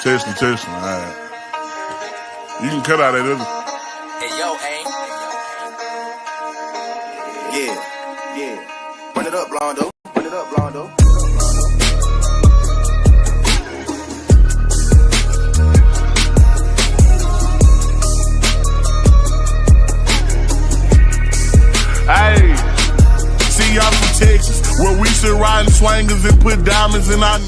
Testing. All right. You can cut out that other. Hey, yo, Yeah. Run it up, Blondo. Hey, see y'all from Texas, where we should ride in swangers and put diamonds in our.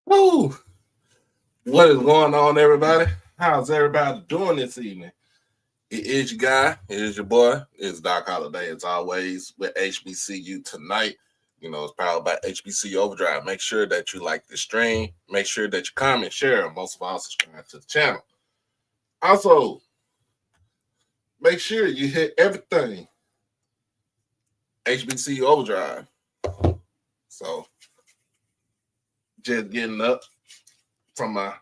Woo! What is going on, everybody? How's everybody doing this evening? It is your guy. It is your boy. It's Doc Holiday, as always, with HBCU tonight. You know, it's powered by HBCU Overdrive. Make sure that you like the stream. Make sure that you comment, share, and most of all, subscribe to the channel. Also, make sure you hit everything HBCU Overdrive. So, just getting up from my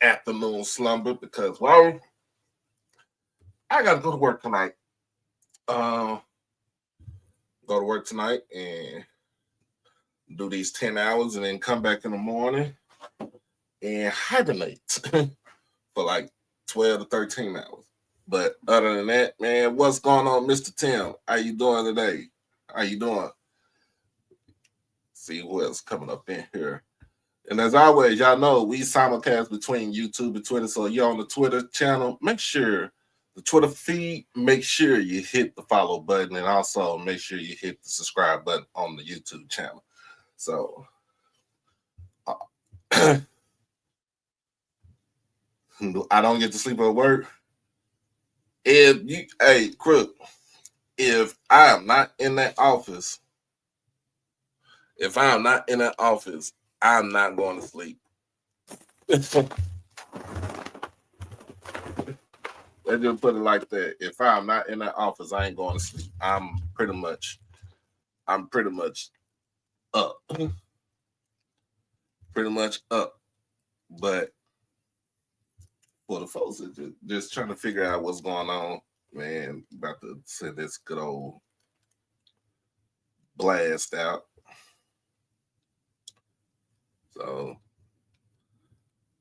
afternoon slumber because, well, I got to go to work tonight. Go to work tonight and do these 10 hours and then come back in the morning and hibernate for like 12 to 13 hours. But other than that, man, what's going on, Mr. Tim? How you doing today? How you doing? See what's coming up in here. And as always, y'all know we simulcast between YouTube and Twitter. So you're on the Twitter channel, make sure the Twitter feed, make sure you hit the follow button and also make sure you hit the subscribe button on the YouTube channel. So I don't get to sleep at work. Hey, Crook, if I am not in that office, I'm not going to sleep. Let's just put it like that. If I'm not in that office, I ain't going to sleep. I'm pretty much up. But for the folks that just trying to figure out what's going on, man, about to send this good old blast out. So,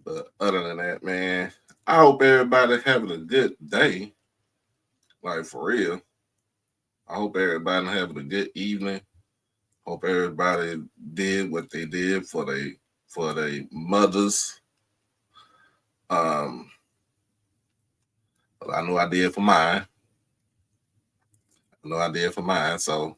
but other than that, man, I hope everybody having a good day. Like, for real. I hope everybody having a good evening. Hope everybody did what they did for their mothers. But I know I did for mine. So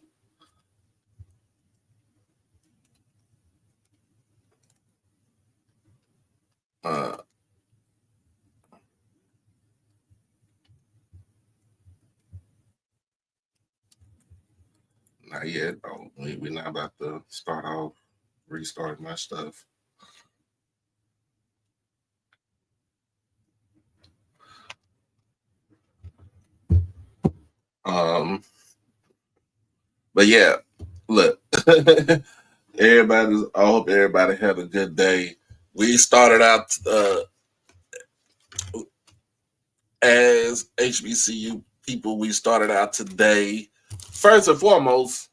not yet. We're not about to restart my stuff. But yeah, look, I hope everybody had a good day. We started out as HBCU people. We started out today, first and foremost,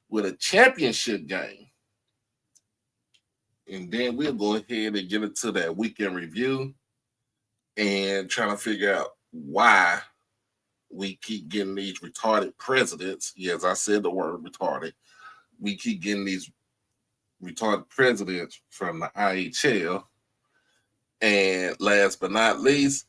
with a championship game. And then we'll go ahead and get into that weekend review and trying to figure out why we keep getting these retarded presidents. Yes, I said the word retarded. We keep getting these retarded presidents from the IHL. And last but not least,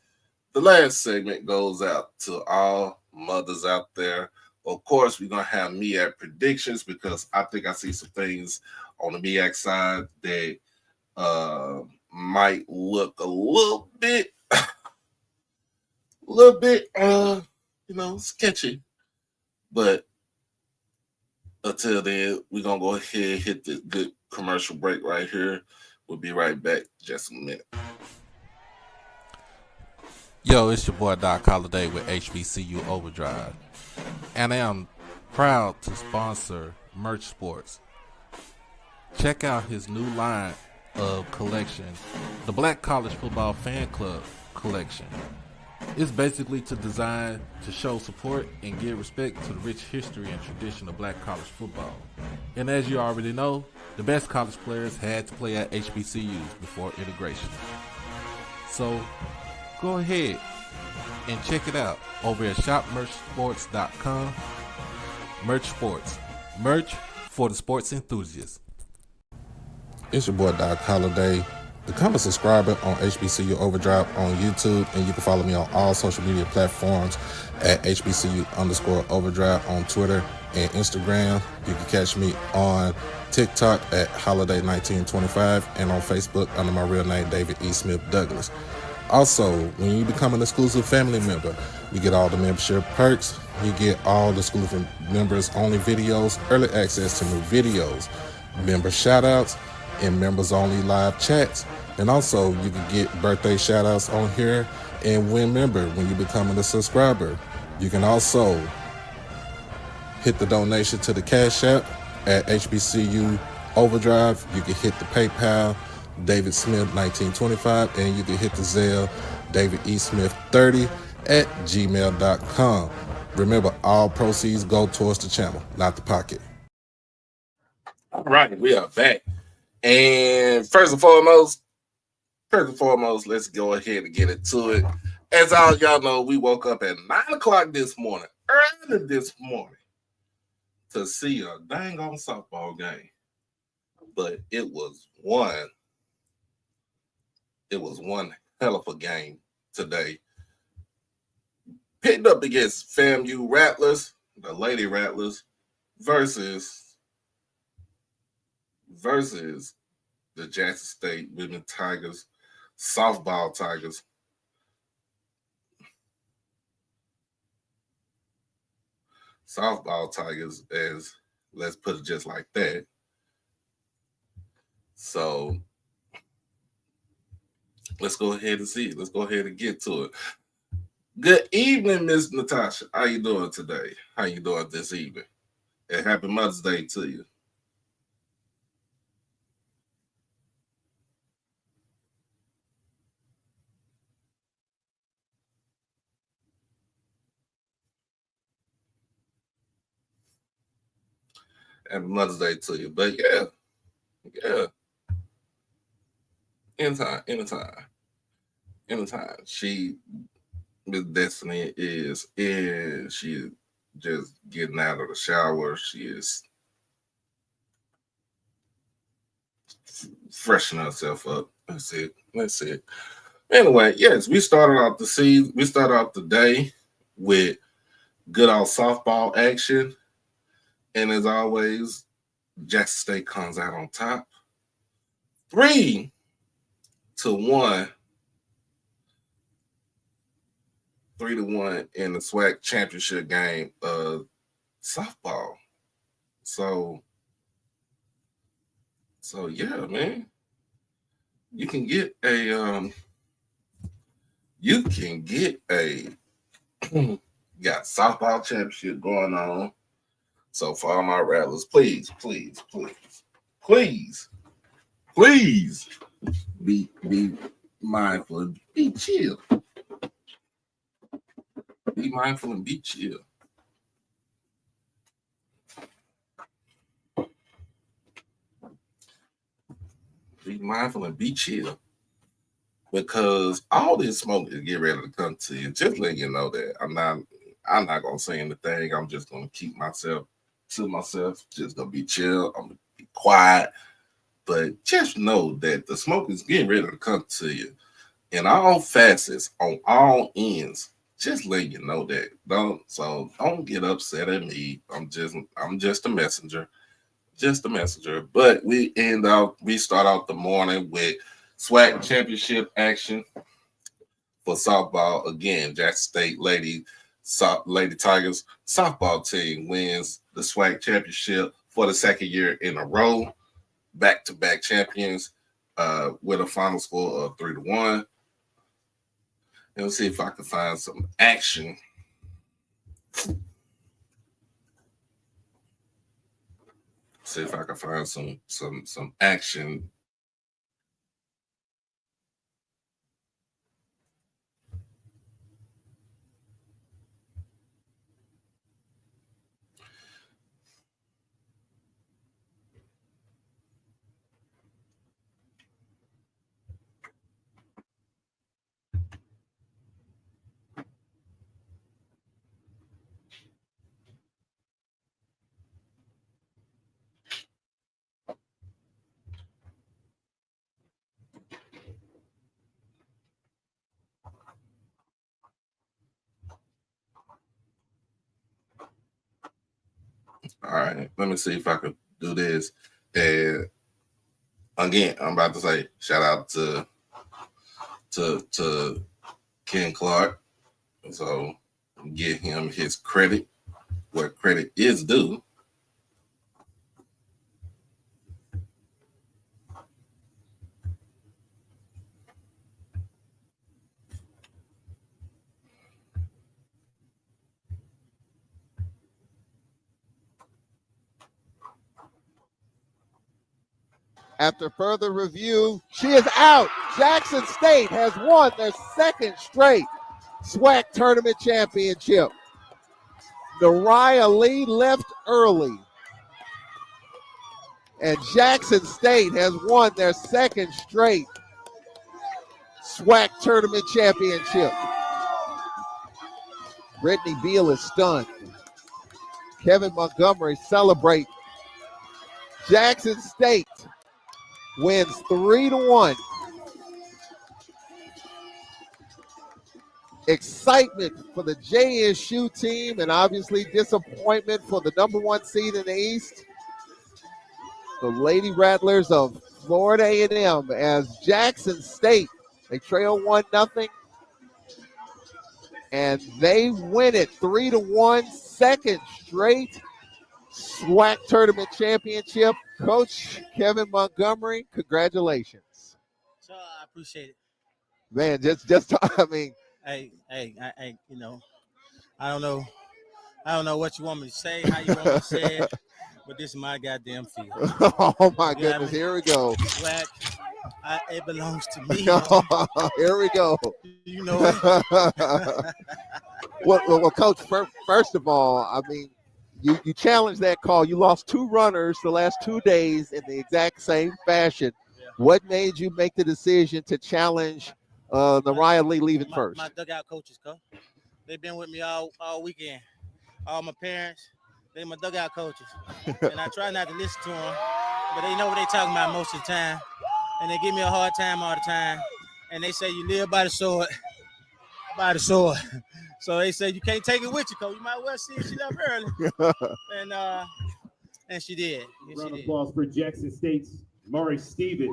the last segment goes out to all mothers out there Of course, we're gonna have MEAC predictions because I think I see some things on the MEAC side that might look a little bit, sketchy. But until then, we're gonna go ahead and hit this good commercial break right here. We'll be right back just a minute. Yo, it's your boy Doc Holiday with HBCU Overdrive, and I am proud to sponsor Merch Sports. Check out his new line of collection, the Black College Football Fan Club collection. It's basically designed to show support and give respect to the rich history and tradition of black college football. And as you already know, the best college players had to play at HBCUs before integration. So go ahead and check it out over at shopmerchsports.com. Merch Sports. Merch for the sports enthusiasts. It's your boy Doc Holiday. Become a subscriber on HBCU Overdrive on YouTube, and you can follow me on all social media platforms at HBCU_Overdrive on Twitter and Instagram. You can catch me on TikTok at Holiday1925 and on Facebook under my real name, David E. Smith Douglas. Also, when you become an exclusive family member, you get all the membership perks. You get all the exclusive members only videos, early access to new videos, member shoutouts, and members only live chats. And also you can get birthday shout outs on here and win member when you become a subscriber. You can also hit the donation to the Cash App at HBCU Overdrive. You can hit the PayPal David Smith 1925, and you can hit the Zelle David E. Smith 30 at gmail.com. Remember, all proceeds go towards the channel, not the pocket. All right, we are back. And first and foremost, let's go ahead and get into it. As all y'all know, we woke up at 9 o'clock this morning, early this morning, to see a dang on softball game. But it was one hell of a game today. Picked up against FAMU Rattlers, the Lady Rattlers, versus the Jackson State Women Tigers, softball Tigers. Softball Tigers, as let's put it just like that. So let's go ahead and see it. Let's go ahead and get to it. Good evening, Miss Natasha. How you doing today? How you doing this evening? And happy Mother's Day to you. Happy Mother's Day to you. But yeah. Anytime. Miss Destiny is in. She just getting out of the shower. She is freshening herself up. That's it. Anyway, yes, we started off the day with good old softball action. And as always, Jackson State comes out on top. 3-1. 3-1 in the SWAC championship game of softball. So yeah, man. You can get a got softball championship going on. So for all my rattlers, please be mindful, be chill. Be mindful and be chill. Be mindful and be chill. Because all this smoke is getting ready to come to you. Just letting you know that I'm not gonna say anything. I'm just gonna keep myself to myself. Just gonna be chill. I'm gonna be quiet. But just know that the smoke is getting ready to come to you in all facets, on all ends. Just let you know that. Don't get upset at me. I'm just a messenger. Just a messenger. But we start out the morning with SWAC championship action for softball. Again, Jackson State Lady Tigers softball team wins the SWAC championship for the second year in a row. Back-to-back champions with a final score of 3-1. And let's see if I can find some action. See if I can find some action. All right, let me see if I can do this. And again, I'm about to say shout out to Ken Clark. So give him his credit where credit is due. After further review, she is out. Jackson State has won their second straight SWAC tournament championship. Nariah Lee left early, and Jackson State has won their second straight SWAC tournament championship. Brittany Beal is stunned. Kevin Montgomery celebrates. Jackson State wins 3-1. Excitement for the JSU team and obviously disappointment for the number one seed in the East, the Lady Rattlers of Florida A&M, as Jackson State, they trail 1-0, and they win it 3-1, second straight SWAC tournament championship. Coach Kevin Montgomery, congratulations. So I appreciate it. Man, I mean, Hey, you know, I don't know what you want me to say, how you want me to say it, but this is my goddamn field. Oh my goodness, here we go. SWAC, it belongs to me. Here we go. You know. Well, Coach, first of all, I mean, you challenged that call. You lost two runners the last 2 days in the exact same fashion. Yeah. What made you make the decision to challenge Nariah Lee leaving first? My dugout coaches, Coach. They've been with me all weekend. All my parents, they my dugout coaches. And I try not to listen to them, but they know what they're talking about most of the time. And they give me a hard time all the time. And they say you live by the sword. By the sword. So they say you can't take it with you, Coach. You might well see if she left early. And she did. Yes, Round of she applause for Jackson State's Murray Stevens.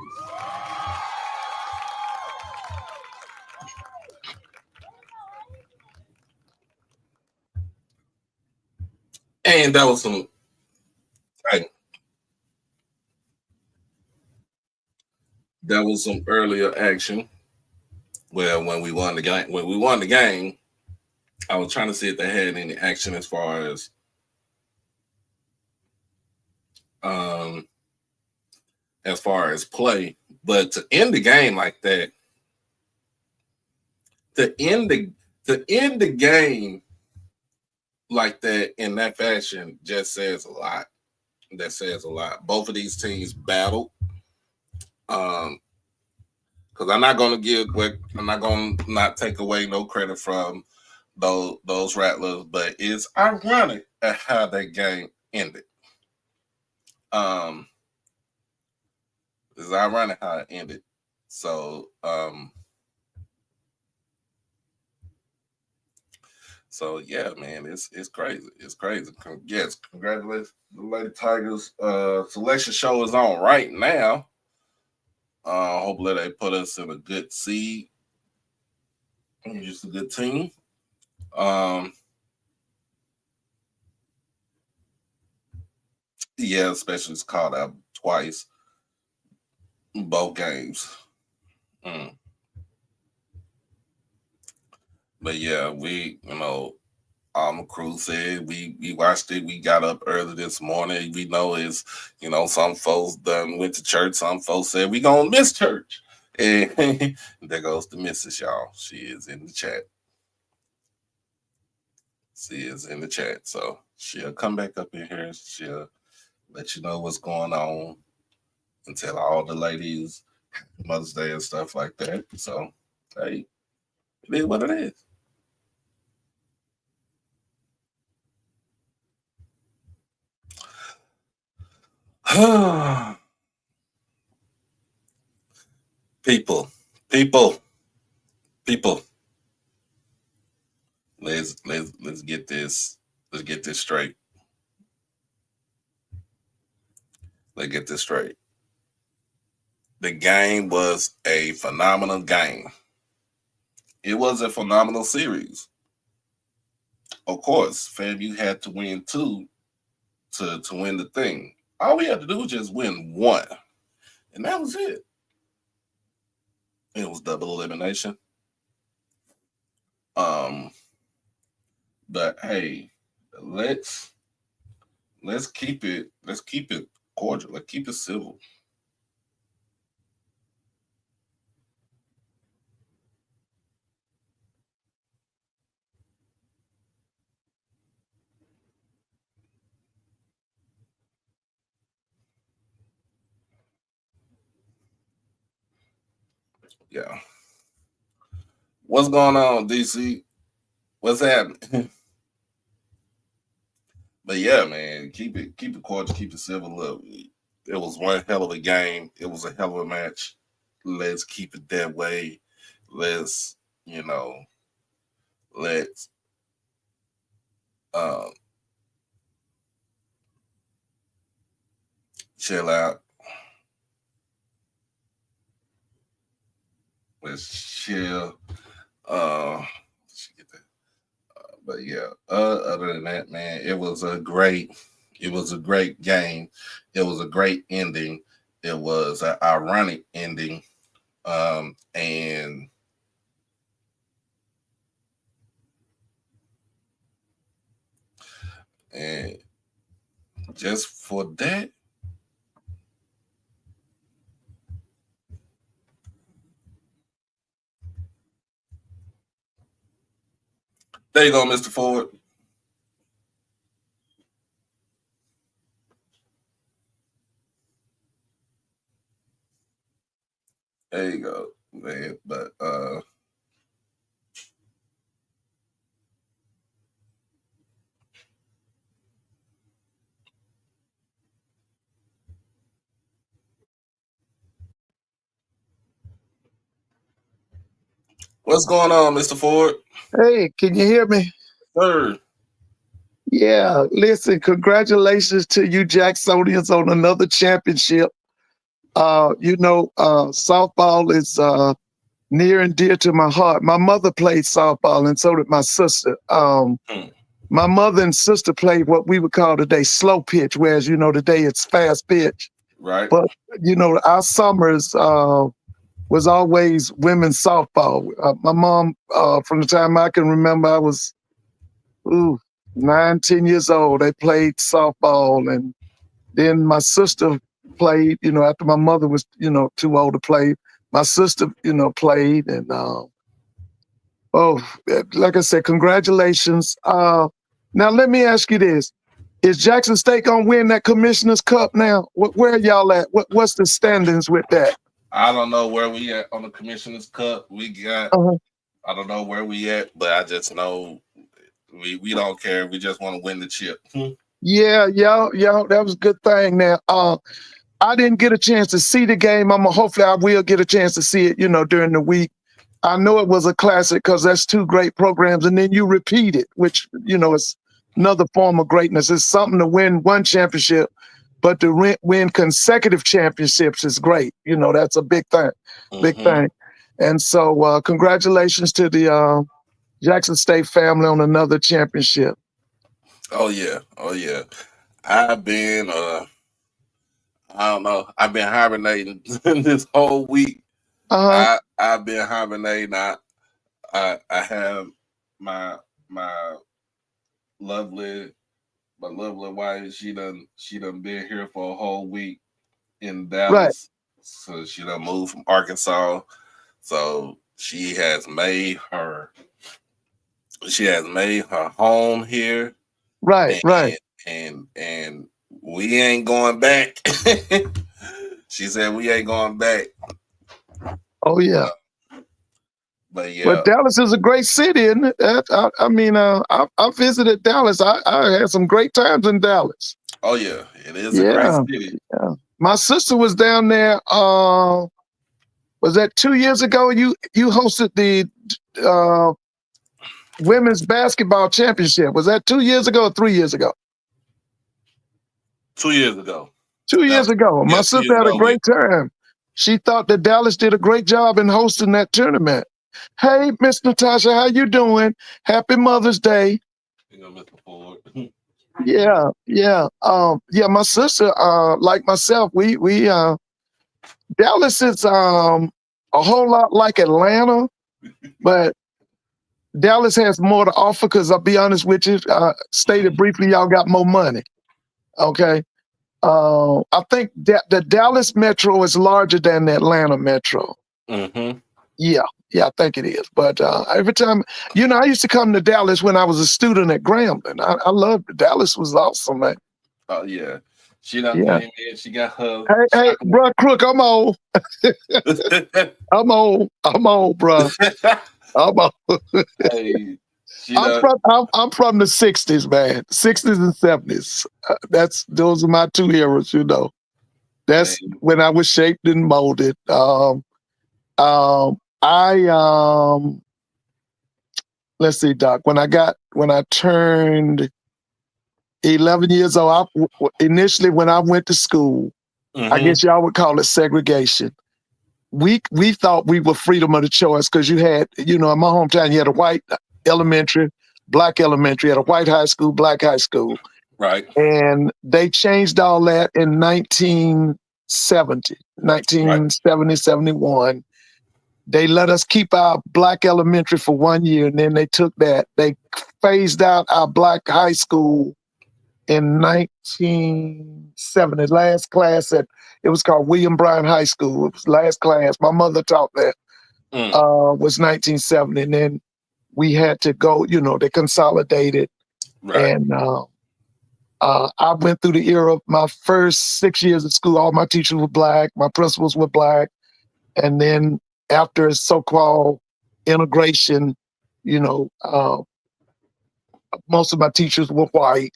And that was some earlier action where when we won the game, I was trying to see if they had any action as far as play, but to end the game like that, to end the game like that in that fashion just says a lot. That says a lot. Both of these teams battled. Because I'm not going to not take away no credit from those Rattlers, but it's ironic at how that game ended. It's ironic how it ended. So So yeah, man, it's crazy. It's crazy. Yes, congratulations, the Lady Tigers. Selection show is on right now. Hopefully they put us in a good seed. Just a good team. Yeah, especially it's called out twice, both games. But yeah, we, crew said we watched it. We got up early this morning. We know it's, some folks done went to church. Some folks said we gonna miss church. And there goes the missus, y'all. She is in the chat. She is in the chat. So she'll come back up in here. She'll let you know what's going on and tell all the ladies Mother's Day and stuff like that. So, hey, it is what it is. people. Let's get this. Let's get this straight. Let's get this straight. The game was a phenomenal game. It was a phenomenal series. Of course, FAMU had to win 2 to win the thing. All we had to do was just win 1. And that was it. It was double elimination. But hey, let's keep it cordial. Let's keep it civil. Yeah. What's going on, DC? What's happening? But yeah, man, keep it cordial, keep it civil. Look, it was one hell of a game. It was a hell of a match. Let's keep it that way. Let's, let's chill out. Let's chill. But yeah, other than that, man, it was a great game. It was a great ending. It was an ironic ending. And just for that, there you go, Mr. Ford. There you go, man. But what's going on, Mr. Ford? Hey, can you hear me? Sir. Yeah, listen, congratulations to you Jacksonians on another championship. Softball is near and dear to my heart. My mother played softball and so did my sister. My mother and sister played what we would call today slow pitch, whereas, today it's fast pitch. Right. But, our summers was always women's softball. My mom, from the time I can remember, I was 9, 10 years old, they played softball. And then my sister played, after my mother was, too old to play. My sister, played. And, like I said, congratulations. Now, let me ask you this. Is Jackson State going to win that Commissioner's Cup now? Where are y'all at? What's the standings with that? I don't know where we at on the Commissioner's Cup. We got, I don't know where we at, but I just know we don't care. We just want to win the chip. Yeah, that was a good thing. Now, I didn't get a chance to see the game. Hopefully I will get a chance to see it, during the week. I know it was a classic because that's two great programs, and then you repeat it, which is another form of greatness. It's something to win one championship, but to win consecutive championships is great. That's a big thing, big thing. And so, congratulations to the Jackson State family on another championship. Oh yeah, I've been I don't know. I've been hibernating this whole week. I've been hibernating. I have my lovely wife. She done been here for a whole week in Dallas. Right. So she done moved from Arkansas. So she has made her home here. Right. And we ain't going back. She said we ain't going back. Oh yeah. But yeah. But Dallas is a great city, isn't it? I visited Dallas. I had some great times in Dallas. Oh yeah, it is a great city. Yeah. My sister was down there. Was that 2 years ago? You hosted the women's basketball championship. Was that 2 years ago or 3 years ago? 2 years ago. 2 years ago. My sister had a great time. She thought that Dallas did a great job in hosting that tournament. Hey, Miss Natasha, how you doing? Happy Mother's Day. Yeah. My sister, like myself, we Dallas is a whole lot like Atlanta, but Dallas has more to offer because I'll be honest with you, stated briefly, y'all got more money. Okay. I think that the Dallas metro is larger than the Atlanta metro. Mm-hmm. Yeah, I think it is. But every time, I used to come to Dallas when I was a student at Grambling. I loved it. Dallas was awesome, man. Oh, yeah. She done came in. She got her. Hey, bro, Crook, I'm old. I'm old, bro. I'm old. Hey, I'm from the 60s, man. 60s and 70s. Those are my two eras, That's when I was shaped and molded. Let's see, Doc. When I turned 11 years old, initially when I went to school, I guess y'all would call it segregation. We thought we were freedom of the choice because you had, in my hometown, you had a white elementary, black elementary, you had a white high school, black high school. Right. And they changed all that in 1970, 71. They let us keep our black elementary for 1 year, and then they took that. They phased out our black high school in 1970. Last class it was called William Bryan High School. It was last class. My mother taught there. Was 1970, and then we had to go. They consolidated, right. And I went through the era of my first 6 years of school. All my teachers were black. My principals were black, and then after so-called integration, most of my teachers were white.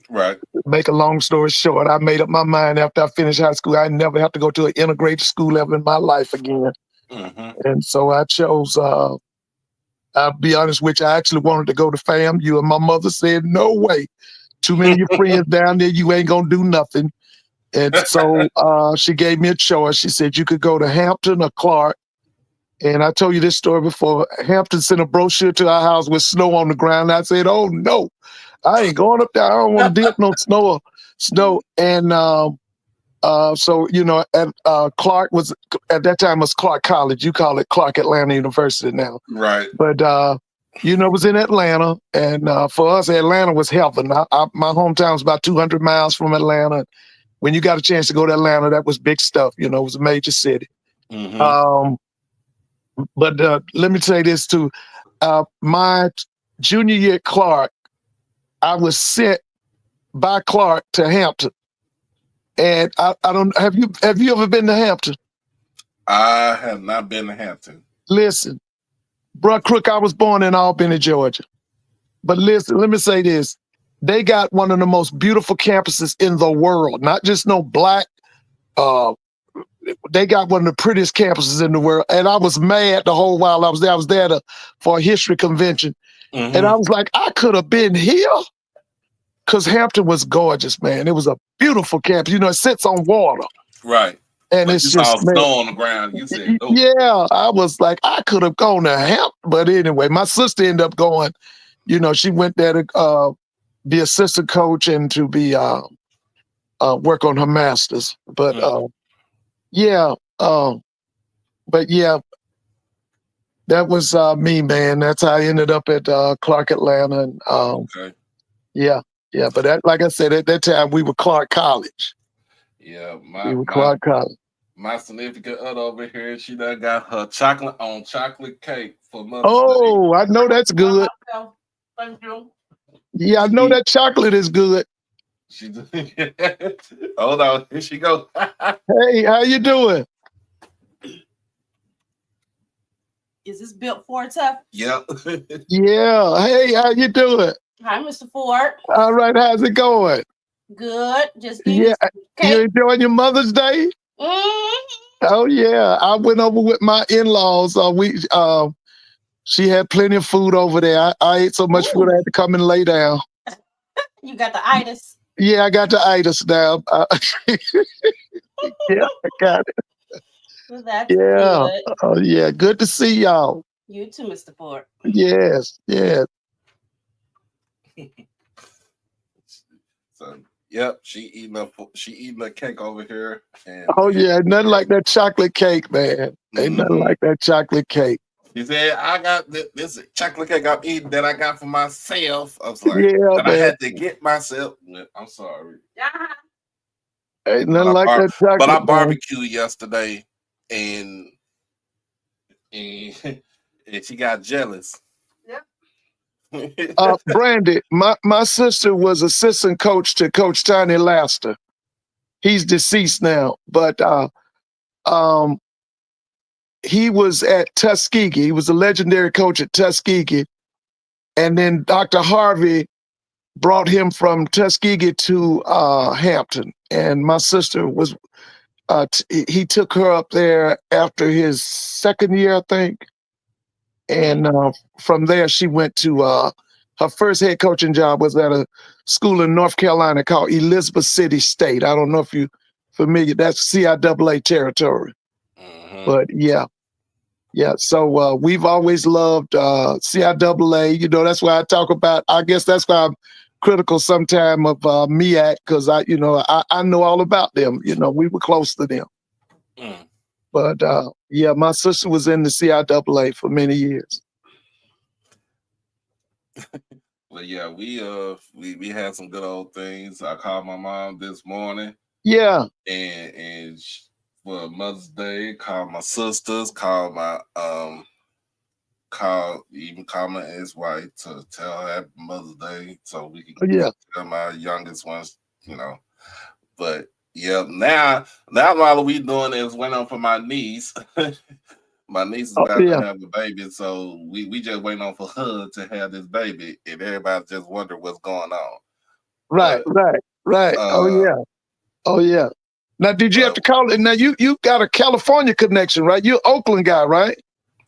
Right. Make a long story short, I made up my mind after I finished high school, I never have to go to an integrated school ever in my life again. And so I chose, I'll be honest with you, I actually wanted to go to FAMU, and my mother said, no way. Too many of your friends down there, you ain't going to do nothing. And so she gave me a choice. She said, you could go to Hampton or Clark. And I told you this story before. Hampton sent a brochure to our house with snow on the ground. I said, oh, no, I ain't going up there. I don't want to deal with no snow. And so, and Clark was, at that time, was Clark College. You call it Clark Atlanta University now. Right. But, it was in Atlanta. And for us, Atlanta was heaven. My hometown was about 200 miles from Atlanta. When you got a chance to go to Atlanta, that was big stuff. It was a major city. But let me say this too. My junior year at Clark, I was sent by Clark to Hampton. And I don't have you ever been to Hampton? I have not been to Hampton. Listen, bro, Crook, I was born in Albany, Georgia. But listen, let me say this. They got one of the most beautiful campuses in the world, not just no black they got one of the prettiest campuses in the world. And I was mad the whole while I was there. I was there for a history convention. Mm-hmm. And I was like, I could have been here. Because Hampton was gorgeous, man. It was a beautiful campus. You know, it sits on water. Right. And but it's you just saw snow on the ground. You said, oh. Yeah, I was like, I could have gone to Hampton. But anyway, my sister ended up going, you know, she went there to be assistant coach and to be work on her master's. But but yeah, that was me, man. That's how I ended up at Clark Atlanta. And Okay. yeah, but that, like I said, at that time we were Clark College. Yeah, Clark College. My significant other over here, she done got her chocolate cake for Mother's Day. Oh, I know that's good. Thank you. Yeah, I know that chocolate is good. She hold on, here she go. Hey, how you doing? Is this built for tough? Yep. Yeah. Hey, how you doing? Hi, Mr. Ford. All right, how's it going? Good. Just Yeah. You enjoying your Mother's Day? Oh yeah. I went over with my in-laws. She had plenty of food over there. I ate so much food I had to come and lay down. You got the itis. Yeah, I got the itis now. Yeah, I got it. Well, that's Yeah. good. Oh yeah. Good to see y'all. You too, Mr. Ford. Yes. So yep, she eating a cake over here. And Oh yeah, nothing like that chocolate cake, man. Ain't nothing like that chocolate cake. She said, I got this chocolate cake I'm eating that I got for myself. I was like, Yeah, that I had to get myself. I'm sorry. Ain't nothing like that chocolate. But I barbecued yesterday and she got jealous. Brandy, my sister was assistant coach to Coach Tiny Laster. He's deceased now, but he was at Tuskegee. He was a legendary coach at Tuskegee. And then Dr. Harvey brought him from Tuskegee to Hampton. And my sister was, he took her up there after his second year, I think. And from there, she went to her first head coaching job was at a school in North Carolina called Elizabeth City State. I don't know if you're familiar. That's CIAA territory. But yeah. So we've always loved CIAA. You know, that's why I talk about. I guess that's why I'm critical sometime of MEAC because I know all about them. You know, we were close to them. But yeah, my sister was in the CIAA for many years. Well, yeah, we had some good old things. I called my mom this morning. Yeah. And for Mother's Day, called my sisters, called my my ex-wife to tell her Happy Mother's Day so we can tell my youngest ones, you know. But yeah, now all we doing is waiting on for my niece. My niece is about to have a baby, so we just waiting on for her to have this baby, and everybody just wonder what's going on. Right. Oh yeah. Now, did you have to call it? Now you got a California connection, right? You're an Oakland guy, right?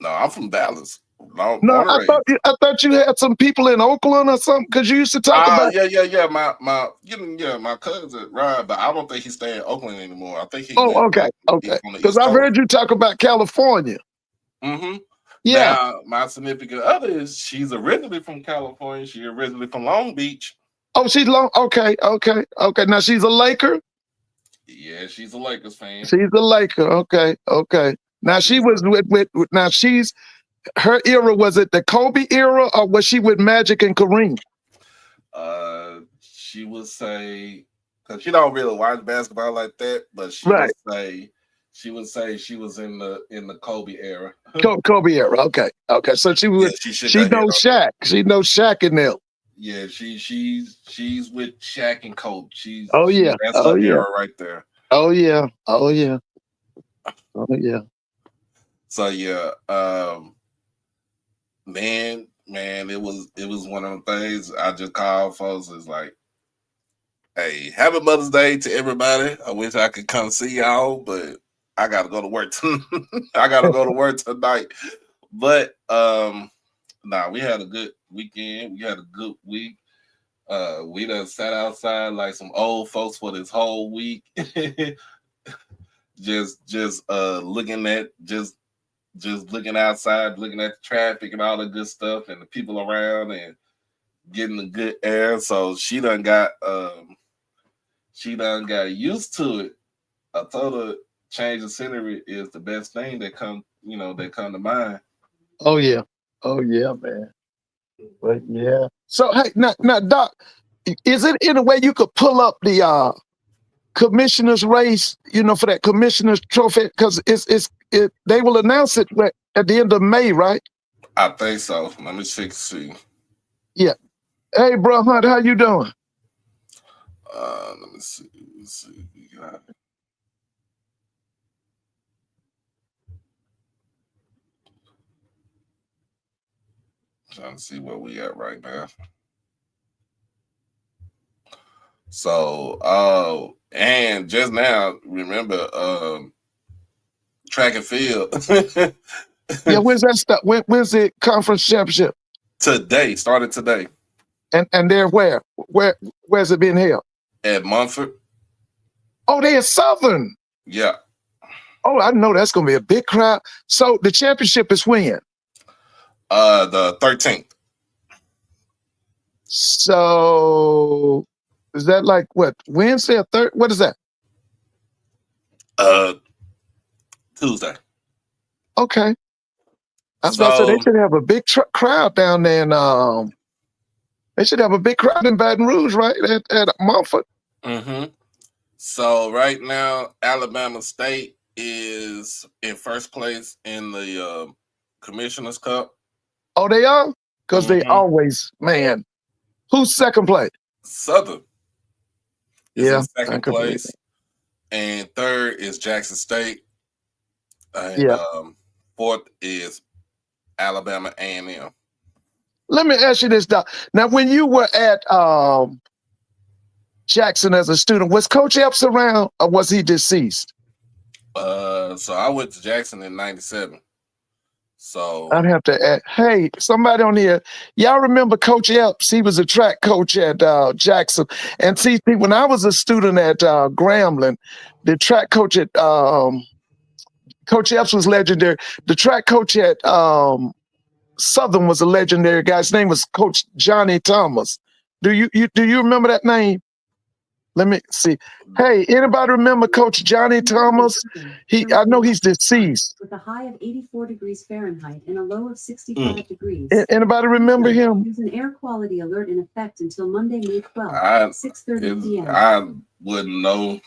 No, I'm from Dallas. No, I thought you had some people in Oakland or something because you used to talk about. Yeah. My cousin Ryan, but I don't think he's staying in Oakland anymore. I think he. Okay. Because I've heard you talk about California. Mm-hmm. Yeah. Now, my significant other she's originally from California. She's originally from Long Beach. Oh, she's okay. Now she's a Laker. Yeah, she's a Lakers fan. She's a Laker. Okay. Now she was with now she's her era, was it the Kobe era or was she with Magic and Kareem? She would say because she don't really watch basketball like that, but she would say she was in the Kobe era. Kobe era. Okay. So she was she knows Shaq. She knows Shaq in there. Yeah, she's with Shaq and Kobe. That's her era right there. Oh yeah. So yeah, man, it was one of them things. I just called folks. It's like, hey, happy Mother's Day to everybody. I wish I could come see y'all, but I gotta go to work. I gotta go to work tonight. But we had a good weekend. We had a good week. We done sat outside like some old folks for this whole week. just looking at just looking outside, looking at the traffic and all the good stuff and the people around and getting the good air. So she done got used to it. I told her change of scenery is the best thing that come to mind. Oh yeah, man. But yeah. So hey, now, Doc, is it in a way you could pull up the commissioner's race, for that commissioner's trophy? Because they will announce it at the end of May, right? I think so. Let me see. Yeah. Hey, bro, Hunt, how you doing? Let me see. Trying to see where we at right now. So, and just now, remember, track and field. Yeah, when's that stuff? When's the conference championship? Today, started today. And they're where? Where's it being held? At Mumford. Oh, they're at Southern. Yeah. Oh, I know that's gonna be a big crowd. So the championship is when? The 13th. So is that like what, Wednesday or third? What is that? Tuesday. Okay. I was about to say they should have a big crowd down there, and they should have a big crowd in Baton Rouge, right at Mumford. Mm-hmm. So right now, Alabama State is in first place in the Commissioner's Cup. Oh, they are? Because they always, man. Who's second place? Southern is Yeah, in second place. And third is Jackson State. And fourth is Alabama A&M. Let me ask you this, Doc. Now, when you were at Jackson as a student, was Coach Epps around or was he deceased? So I went to Jackson in 97. So I'd have to ask, hey, somebody on here, y'all remember Coach Epps? He was a track coach at Jackson. And see, when I was a student at Grambling, the track coach at Coach Epps was legendary. The track coach at Southern was a legendary guy. His name was Coach Johnny Thomas. Do you remember that name? Let me see. Hey, anybody remember Coach Johnny Thomas? I know he's deceased. With a high of 84 degrees Fahrenheit and a low of 65 degrees. Anybody remember him? There's an air quality alert in effect until Monday, May 12th, 6:30 p.m. I wouldn't know.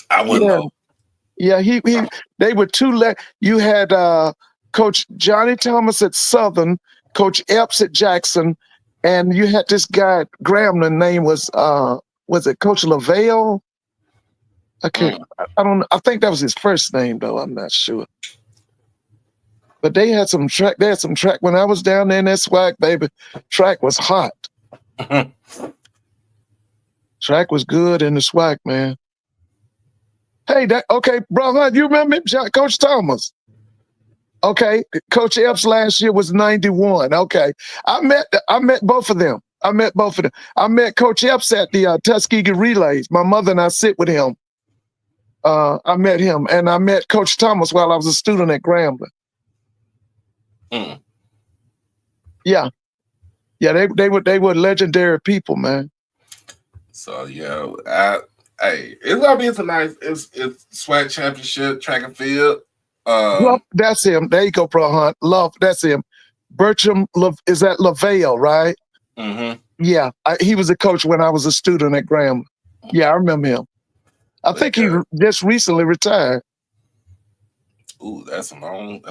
I wouldn't know. Yeah, they were you had Coach Johnny Thomas at Southern, Coach Epps at Jackson, and you had this guy at Grambling. Name was it Coach LaVale? I don't know. I think that was his first name though. I'm not sure. But they had some track. When I was down there in that SWAC, baby. Track was hot. Track was good in the SWAC, man. Hey, bro, Hunt, you remember him? Coach Thomas? Okay, Coach Epps last year was 91. Okay, I met both of them. I met Coach Epps at the Tuskegee Relays. My mother and I sit with him. I met him, and I met Coach Thomas while I was a student at Grambling. Yeah, they were legendary people, man. So hey, it's gonna be tonight. It's SWAC championship track and field. Love, that's him. There you go, bro, Hunt. Love, that's him. Bertram, is that LaVale, right? Mm-hmm. Yeah, he was a coach when I was a student at Grambling. Yeah, I remember him. I think he just recently retired. Ooh, that's a long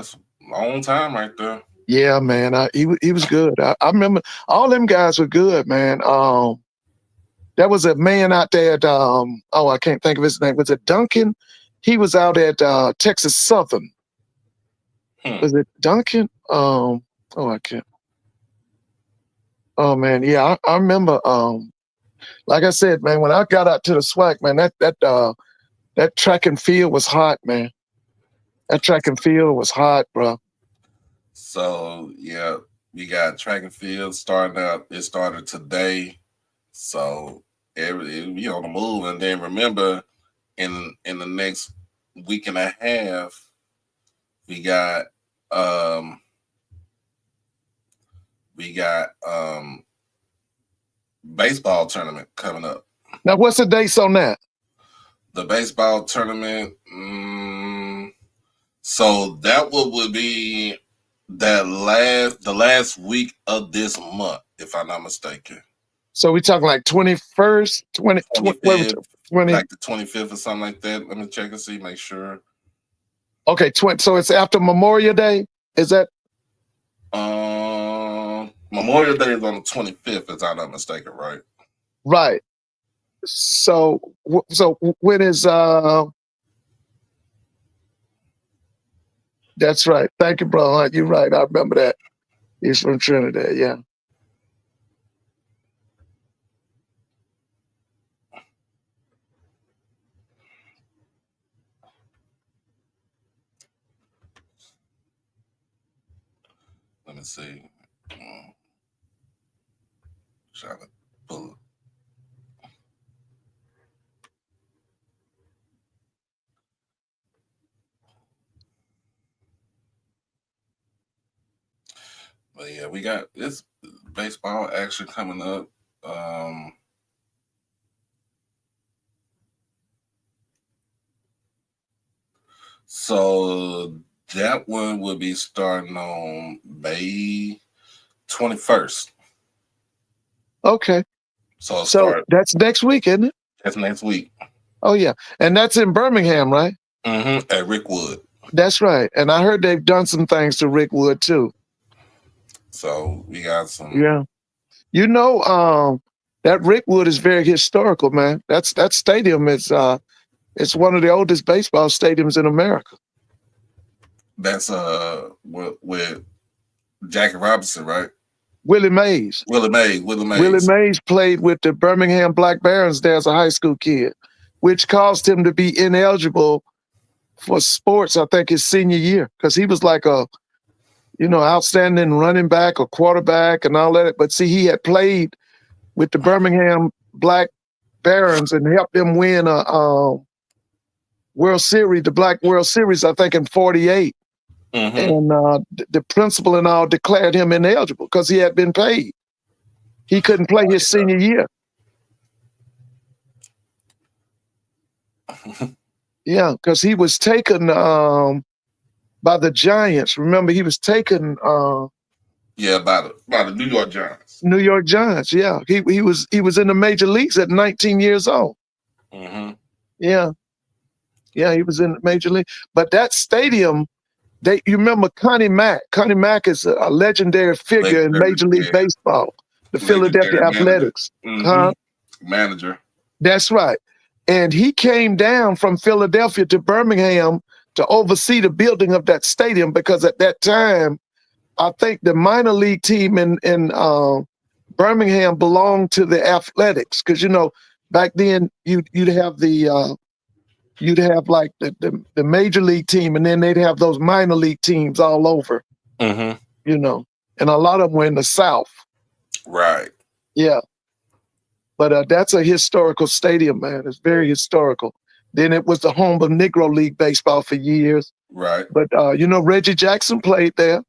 time right there. Yeah, man. He was good. I remember all them guys were good, man. There was a man out there at I can't think of his name. Was it Duncan? He was out at Texas Southern. Was it Duncan? I can't. Oh man, yeah, I remember. Like I said, man, when I got out to the SWAC, man, That track and field was hot, man. That track and field was hot, bro. So yeah, we got track and field starting out. It started today, so we on the move. And then remember, in the next week and a half, we got baseball tournament coming up. Now, what's the dates on that? The baseball tournament. So that would be the last week of this month, if I'm not mistaken. So we talking like 21st, 25th, like the 25th or something like that. Let me check and see, make sure. Okay, so it's after Memorial Day. Is that? Memorial Day is on the 25th, if I'm not mistaken, right? Right. So when is That's right. Thank you, bro. You're right. I remember that. He's from Trinidad. Yeah. Let me see. Trying to pull. But yeah, we got this baseball action coming up. So that one will be starting on May 21st. Okay. So that's next week, isn't it? That's next week. Oh yeah, and that's in Birmingham, right? Mm-hmm. At Rickwood. That's right, and I heard they've done some things to Rickwood too. So we got some. Yeah, that Rickwood is very historical, man. That stadium is it's one of the oldest baseball stadiums in America. That's with Jackie Robinson, right? Willie Mays. Willie Mays played with the Birmingham Black Barons there as a high school kid, which caused him to be ineligible for sports, I think, his senior year, because he was like a, outstanding running back or quarterback and all that. But see, he had played with the Birmingham Black Barons and helped them win a World Series, the Black World Series, I think, in '48. Mm-hmm. And the principal and all declared him ineligible because he had been paid. He couldn't play his senior year. Yeah, because he was taken by the Giants. Remember, he was taken. By the New York Giants. New York Giants. Yeah, he was in the major leagues at 19 years old. Mm-hmm. Yeah, he was in the major league. But that stadium. You remember Connie Mack? Connie Mack is a legendary figure in Major League Baseball, the Philadelphia Athletics. Mm-hmm. Manager. That's right. And he came down from Philadelphia to Birmingham to oversee the building of that stadium because at that time, I think the minor league team in Birmingham belonged to the Athletics because, back then you'd have the you'd have like the major league team, and then they'd have those minor league teams all over, mm-hmm. And a lot of them were in the South. Right. Yeah. But that's a historical stadium, man. It's very historical. Then it was the home of Negro League baseball for years. Right. But, Reggie Jackson played there.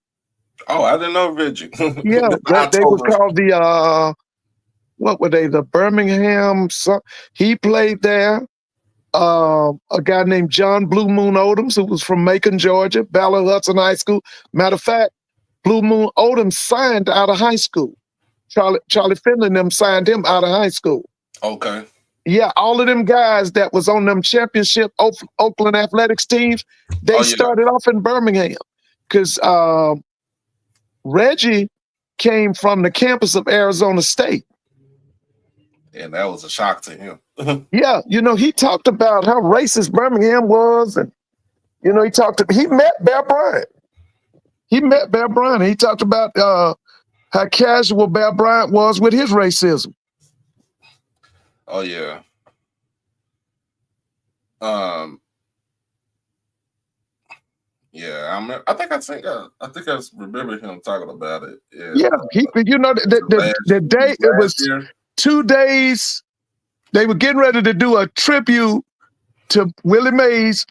Oh, I didn't know Reggie. Yeah. they were called what were they? The Birmingham. He played there. A guy named John Blue Moon Odoms, who was from Macon, Georgia, Ballard Hudson High School. Matter of fact, Blue Moon Odoms signed out of high school. Charlie Finley and them signed him out of high school. Okay. Yeah, all of them guys that was on them championship Oakland Athletics teams, they started off in Birmingham because Reggie came from the campus of Arizona State. And that was a shock to him. Yeah, he talked about how racist Birmingham was, and he met Bear Bryant. He talked about how casual Bear Bryant was with his racism. Oh yeah. Yeah, I think I remember him talking about it. Yeah, the day it was year. 2 days. They were getting ready to do a tribute to Willie Mays.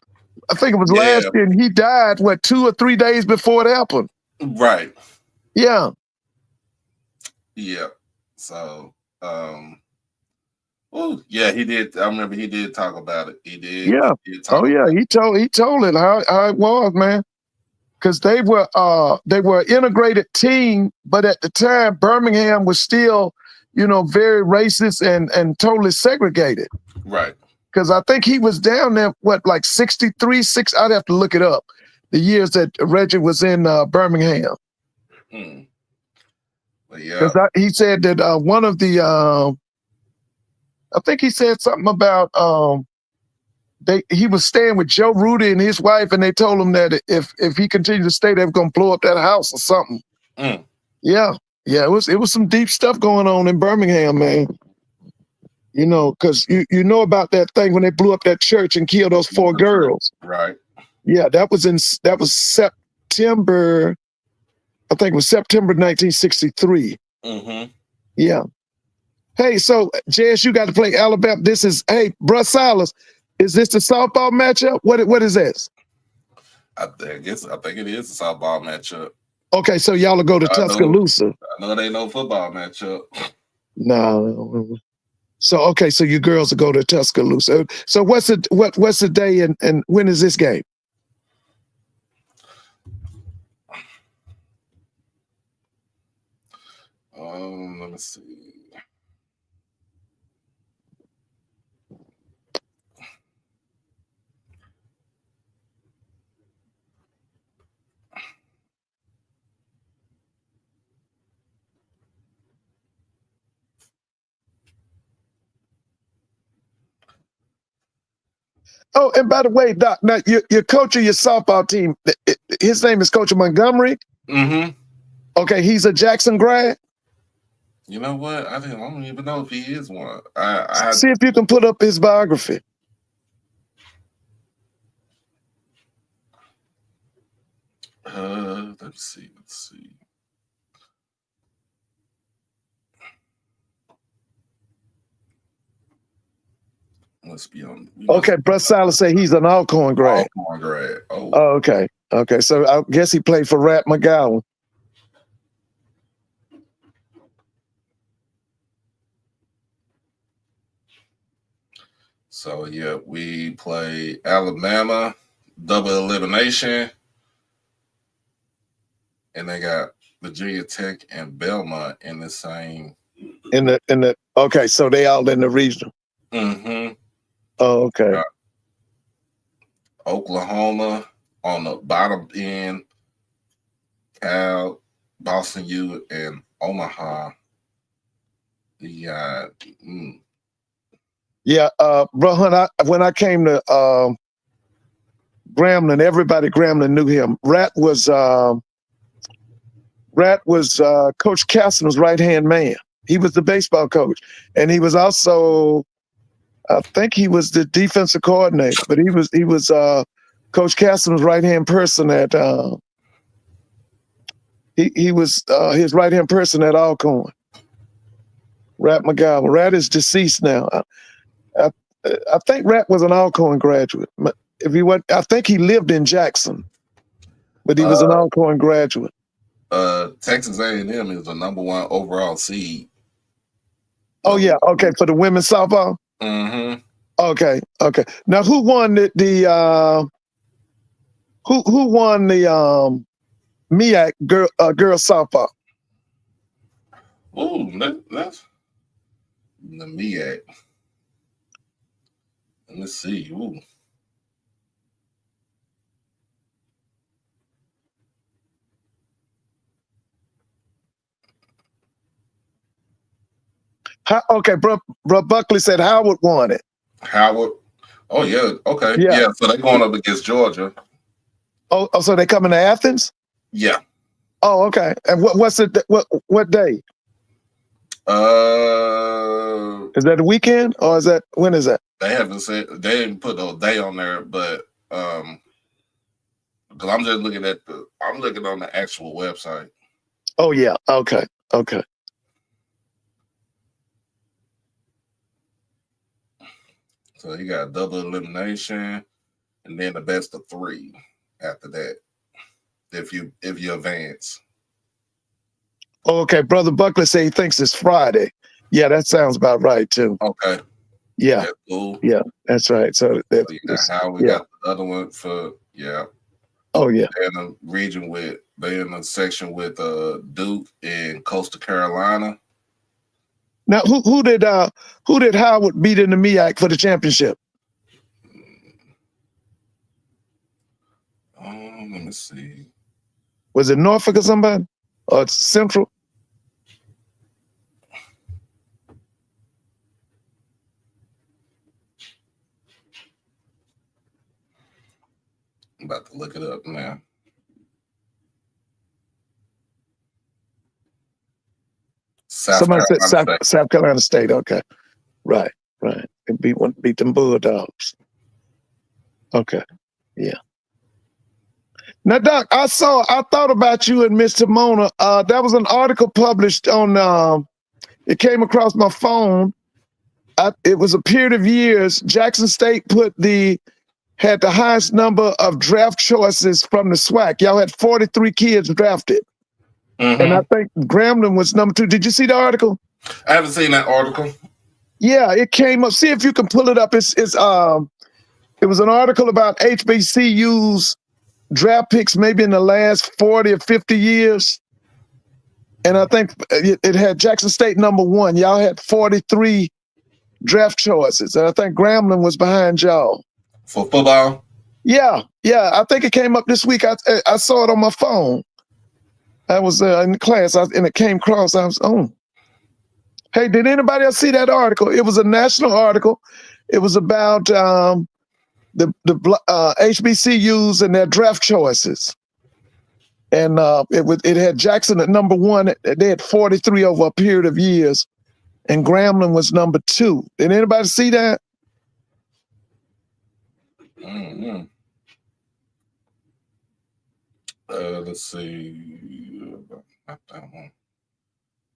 I think it was last year, and he died 2 or 3 days before it happened. Right. Yeah. Yeah. So, he did. I remember he did talk about it. He did. Yeah. He did talk he told it how it was, man. Because they were an integrated team, but at the time Birmingham was still, very racist and totally segregated. Right. Because I think he was down there, 63, 6. I'd have to look it up. The years that Reggie was in Birmingham. But yeah. Because he said that one of the, I think he said something about he was staying with Joe Rudy and his wife, and they told him that if he continued to stay, they were gonna blow up that house or something. Yeah, it was some deep stuff going on in Birmingham, man. Because you know about that thing when they blew up that church and killed those 4 girls. Right. Yeah, that was September. I think it was September 1963. Yeah. Hey, so Jess, you got to play Alabama. Hey, Bruh Silas, is this the softball matchup? What is this? I think it is a softball matchup. Okay, so y'all will go to Tuscaloosa. I know they no football matchup. No. So so you girls will go to Tuscaloosa. So what's the day and when is this game? Let me see. Oh, and by the way, Doc, now your coach of your softball team, his name is Coach Montgomery. Okay, he's a Jackson grad. You know what? I don't even know if he is one. See if you can put up his biography. Let's see. Must be on. Okay, Bruh Silas say he's an Alcorn grad. Alcorn grad. Oh, okay. So I guess he played for Rat McGowan. So yeah, we play Alabama, double elimination, and they got Virginia Tech and Belmont in the same. Okay, so they all in the regional. Oh, okay. Oklahoma on the bottom end, Cal, Boston U, and Omaha. Yeah. Yeah, Bro Hunt, when I came to Grambling, everybody Grambling knew him. Rat was Coach Castle's right-hand man. He was the baseball coach. And he was also, I think he was the defensive coordinator, but he was Coach Castle's right-hand person at he was his right-hand person at Alcorn. Rat McGowan. Rat is deceased now. I think Rat was an Alcorn graduate. I think he lived in Jackson, but he was an Alcorn graduate. Texas A&M is the #1 overall seed. Oh yeah, okay, for the women's softball. Okay. Now, who won the MEAC girls softball? Oh, that's the MEAC. Let's see. Ooh. Okay, bro Buckley said Howard won it. Howard. Oh yeah. Okay. Yeah. So they're going up against Georgia. Oh, so they coming to Athens? Yeah. Oh, okay. And what day? Is that the weekend or is that when is that? They haven't said, they didn't put no day on there, but because I'm just looking at I'm looking on the actual website. Oh yeah, okay. So you got double elimination, and then the best of 3 after that. If you advance. Okay, Brother Buckley say he thinks it's Friday. Yeah, that sounds about right too. Okay. Yeah. That's cool. Yeah, that's right. So that's how we got the other one for Oh yeah. They're in a region they're in a section with Duke and Coastal Carolina. Now who did Howard beat in the MEAC for the championship? Let me see. Was it Norfolk or somebody? Or Central? I'm about to look it up now. Somebody said South Carolina State. Okay. Right. It beat them Bulldogs. Okay. Yeah. Now, Doc, I thought about you and Mr. Mona. That was an article published on it came across my phone. It was a period of years. Jackson State had the highest number of draft choices from the SWAC. Y'all had 43 kids drafted. Mm-hmm. And I think Grambling was number 2. Did you see the article? I haven't seen that article. Yeah, it came up. See if you can pull it up. It was an article about HBCUs draft picks maybe in the last 40 or 50 years. And I think it had Jackson State number 1. Y'all had 43 draft choices. And I think Grambling was behind y'all. For football? Yeah. I think it came up this week. I saw it on my phone. I was in class and it came across. I was on. Hey, did anybody else see that article? It was a national article. It was about the HBCUs and their draft choices. And it had Jackson at number 1. They had 43 over a period of years. And Grambling was number 2. Did anybody see that? Mm-hmm. Let's see. Not that one.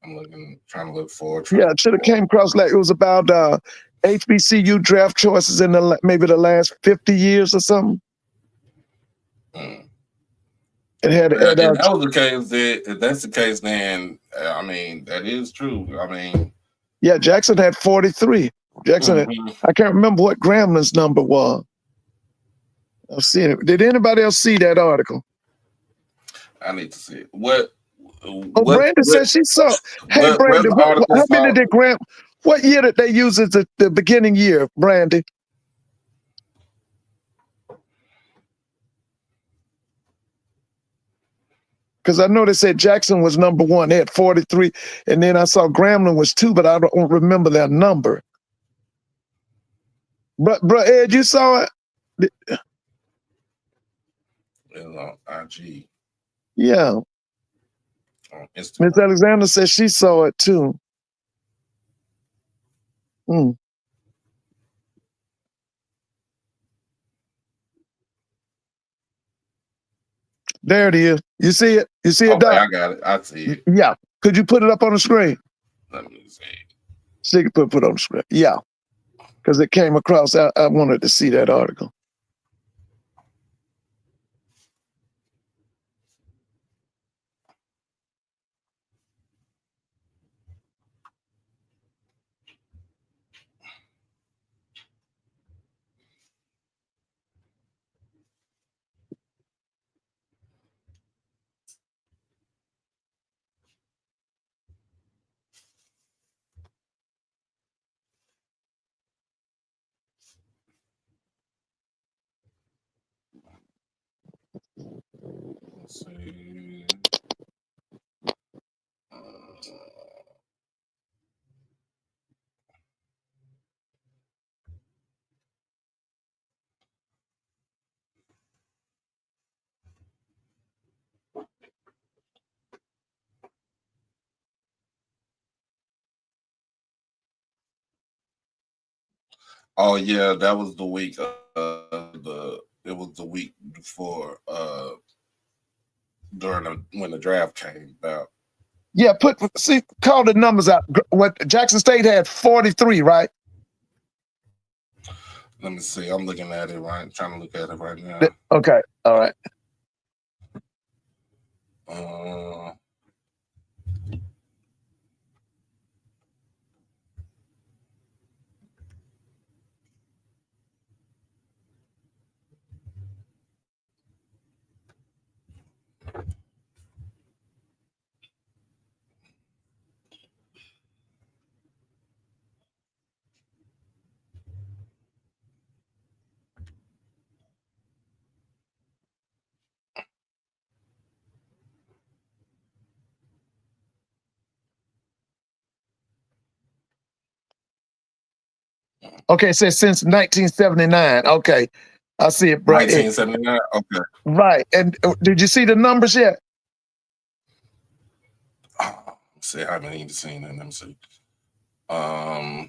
I'm trying to look forward. Yeah, it should have came across like it was about HBCU draft choices in maybe the last 50 years or something. It had. If that was the case, if that's the case, then I mean that is true. I mean, yeah, Jackson had 43. Jackson, I can't remember what Grambling's number was. I've seen it. Did anybody else see that article? I need to see it. What Brandon said she saw. Hey, Brandon, how many did what year did they use as the beginning year, Brandon? Because I know they said Jackson was number 1. They had 43. And then I saw Grambling was 2, but I don't remember that number. Bro, Ed, you saw it? It's on IG. Yeah. Miss Alexander said she saw it too. There it is. You see it? You see it, Doc? I got it. I see it. Yeah. Could you put it up on the screen? Let me see. So you can put it on the screen. Yeah. Because it came across. I wanted to see that article. Let's see. Oh yeah, that was the week. It was the week before when the draft came about. Yeah, call the numbers out. What Jackson State had 43, right? Let me see. I'm looking at it right. Trying to look at it right now. Okay, all right. Okay, it says since 1979. Okay, I see it, bro. 1979. Okay. Right. And did you see the numbers yet? Let's see, I haven't even seen it. Let me see. I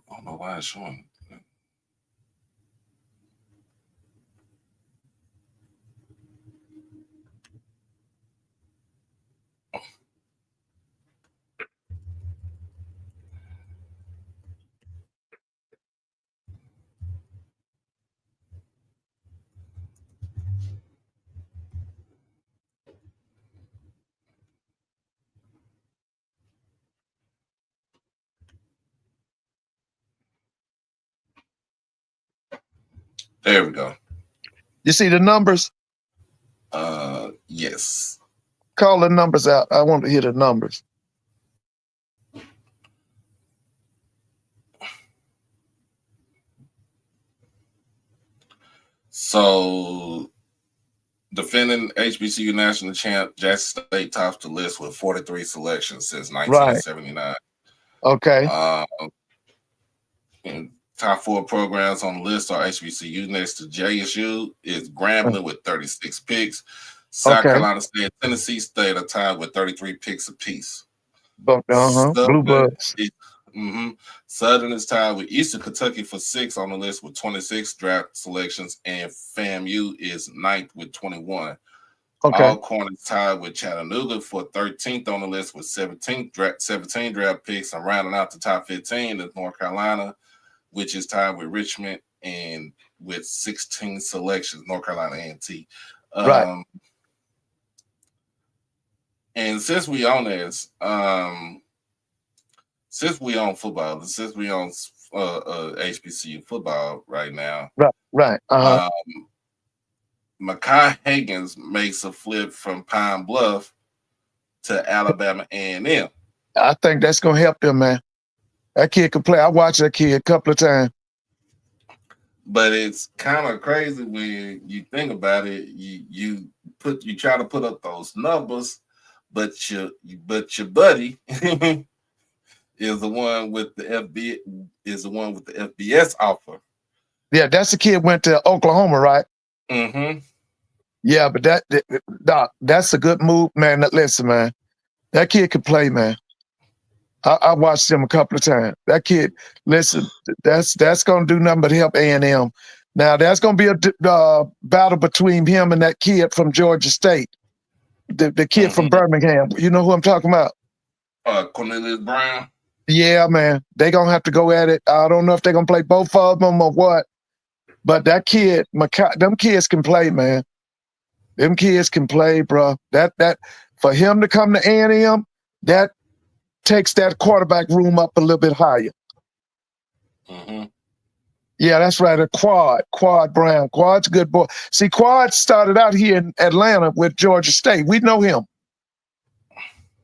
don't know why it's showing. There we go. You see the numbers? Yes. Call the numbers out. I want to hear the numbers. So, defending HBCU national champ Jackson State tops the list with 43 selections since 1979. Right. Okay. And top 4 programs on the list are HBCU. Next to JSU is Grambling with 36 picks. South Carolina State and Tennessee State are tied with 33 picks apiece. Blue Bloods. Southern is tied with Eastern Kentucky for 6 on the list with 26 draft selections, and FAMU is 9th with 21. Okay. Alcorn is tied with Chattanooga for 13th on the list with 17 draft picks, and rounding out the top 15 is North Carolina, which is tied with Richmond and with 16 selections, North Carolina A&T. Right. And since we on this, since we on football, since we on HBCU football right now, right. Mekhi Higgins makes a flip from Pine Bluff to Alabama A&M. I think that's gonna help them, man. That kid can play. I watched that kid a couple of times. But it's kind of crazy when you think about it. You try to put up those numbers, but your buddy is the one with the FBS offer. Yeah, that's the kid went to Oklahoma, right? Mm-hmm. Yeah, but that's a good move, man. Listen, man, that kid can play, man. I watched him a couple of times. That kid, listen, that's gonna do nothing but help A&M. Now that's gonna be a battle between him and that kid from Georgia State, the kid from Birmingham. You know who I'm talking about? Cornelius Brown. Yeah, man, they gonna have to go at it. I don't know if they're gonna play both of them or what, but that kid, them kids can play, man. Them kids can play, bro. That for him to come to A&M, that takes that quarterback room up a little bit higher. Mm-hmm. Yeah, that's right. Quad Brown. Quad's a good boy. See, Quad started out here in Atlanta with Georgia State. We know him.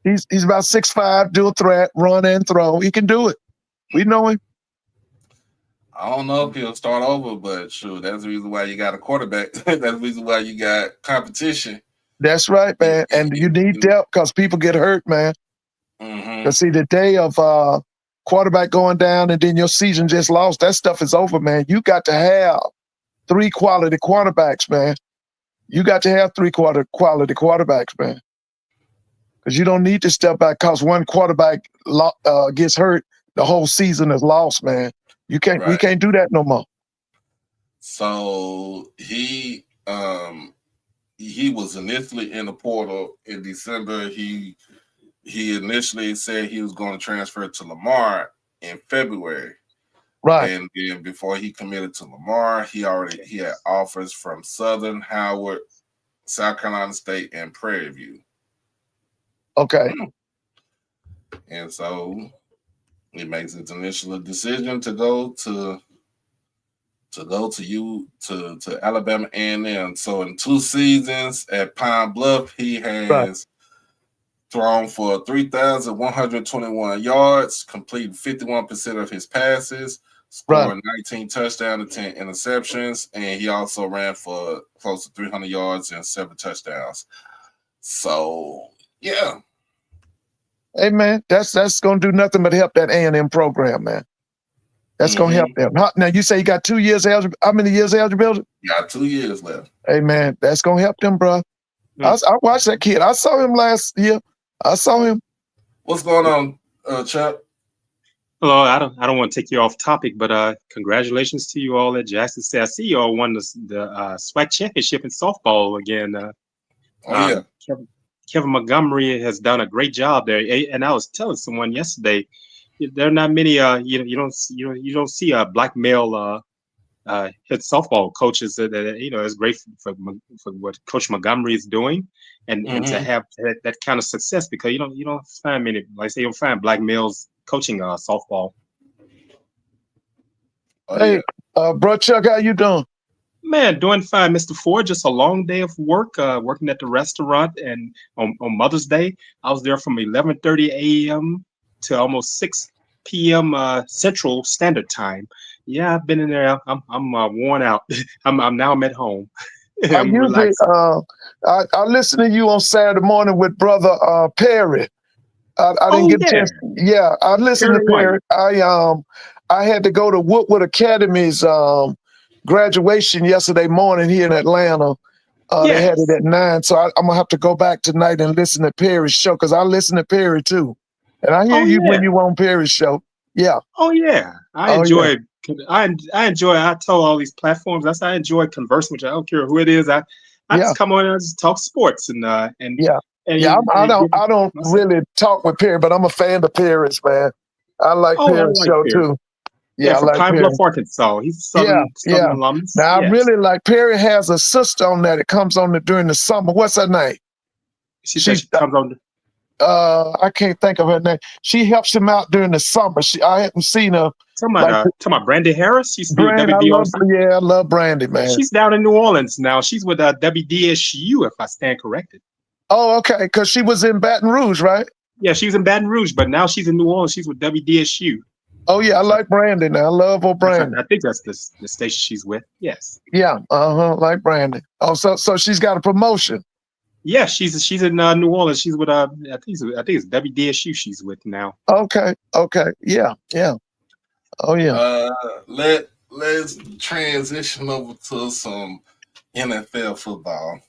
He's about 6'5", dual threat, run and throw. He can do it. We know him. I don't know if he'll start over, but sure, that's the reason why you got a quarterback. That's the reason why you got competition. That's right, man. And you need depth because people get hurt, man. Because see, the day of quarterback going down and then your season just lost, that stuff is over, man. You got to have 3 quality quarterbacks, man. You got to have 3 quality quarterbacks, man. because you don't need to step back because one quarterback gets hurt, the whole season is lost, man. We can't do that no more. So he was initially in the portal in December. He initially said he was going to transfer to Lamar in February. Right. And then before he committed to Lamar, he had offers from Southern, Howard, South Carolina State, and Prairie View. Okay. And so he makes his initial decision to go to Alabama A&M. So in 2 seasons at Pine Bluff, he has thrown for 3,121 yards, completed 51% of his passes, scored 19 touchdowns and 10 interceptions, and he also ran for close to 300 yards and 7 touchdowns. So, yeah. Hey, man, that's going to do nothing but help that A&M program, man. That's going to help them. Now, you say you got 2 years eligible. How many years eligibility? Got 2 years left. Hey, man, that's going to help them, bro. I watched that kid. I saw him last year. I saw him. What's going on, Chuck? Hello, I don't want to take you off topic, but congratulations to you all at Jackson State. I see you all won the SWAC championship in softball again. Kevin Montgomery has done a great job there. And I was telling someone yesterday, there are not many. You don't see a black male head softball coaches that is great for what Coach Montgomery is doing, and to have that kind of success, because you don't find many, like I say, you don't find black males coaching softball. Hey, bro, Chuck, how you doing? Man, doing fine, Mr. Ford. Just a long day of work, working at the restaurant, and on Mother's Day, I was there from 11:30 a.m. to almost 6 p.m. Central Standard Time. Yeah, I've been in there. I'm worn out. I'm at home. I'm usually I listen to you on Saturday morning with brother Perry. I didn't get a chance. Yeah, I listened to Perry. I had to go to Woodward Academy's graduation yesterday morning here in Atlanta. They had it at 9, so I'm gonna have to go back tonight and listen to Perry's show, because I listen to Perry too, and I hear you when you on Perry's show. Yeah. Oh yeah, I enjoy. I told all these platforms. I enjoy conversing with you. I don't care who it is. I just come on and I just talk sports I don't really talk with Perry, but I'm a fan of Perry's, man. I like Perry's show too. Yeah, from Pine Bluff, Arkansas. He's Southern alumnus. Now I really like Perry. Has a sister on that. It comes on during the summer. What's her name? She comes on. I can't think of her name. She helps him out during the summer. I haven't seen her. Talking about Brandy Harris. She's I love Brandy, man. She's down in New Orleans now. She's with WDSU, if I stand corrected. Oh, okay. Because she was in Baton Rouge, right? Yeah, she was in Baton Rouge, but now she's in New Orleans. She's with WDSU. Oh yeah, I like Brandy now. I love Brandy. I think that's the station she's with. Yes. Yeah. Like Brandy. Oh, so she's got a promotion. Yeah, she's in New Orleans. She's with I think it's WDSU she's with now. Okay. Yeah. Oh yeah. Let's transition over to some NFL football.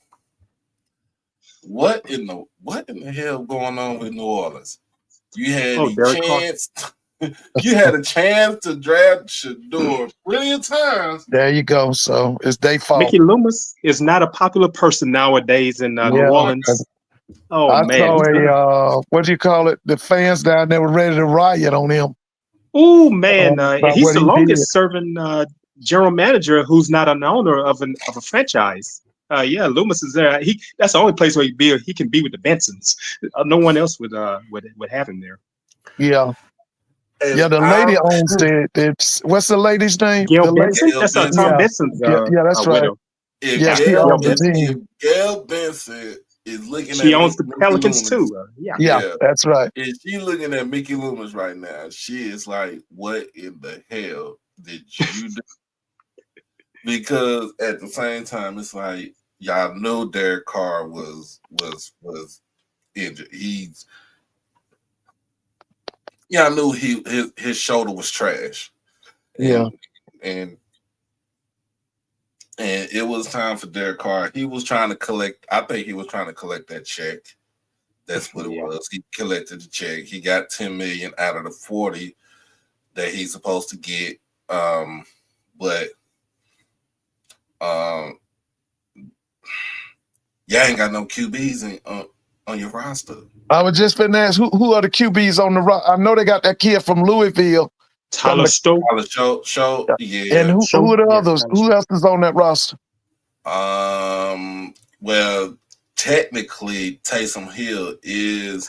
What in the hell going on with New Orleans? You had you had a chance to draft Shador plenty of times. There you go. So it's their fault. Mickey Loomis is not a popular person nowadays in New Orleans. I saw what do you call it? The fans down there were ready to riot on him. Oh man, he's the longest serving general manager who's not an owner of a franchise. Loomis is there. That's the only place where he can be with the Bensons. No one else would have him there. Yeah. The lady owns the what's the lady's name? Gail Benson? That's Tom Benson's that's right. widow. If Gail Benson is looking she owns the Pelicans too. Yeah, that's right. If she's looking at Mickey Loomis right now, she is like, what in the hell did you do? Because at the same time, it's like, y'all know Derek Carr was injured. I knew his shoulder was trash. And it was time for Derek Carr. He was trying to collect. I think he was trying to collect that check That's what it was. He collected the check. He got $10 million out of the 40 that he's supposed to get. But y'all ain't got no QBs on your roster. I was just finna ask who are the QBs on the roster? I know they got that kid from Louisville. Tyler Stowe. Yeah. And who are the others? Who else is on that roster? Well, technically, Taysom Hill is.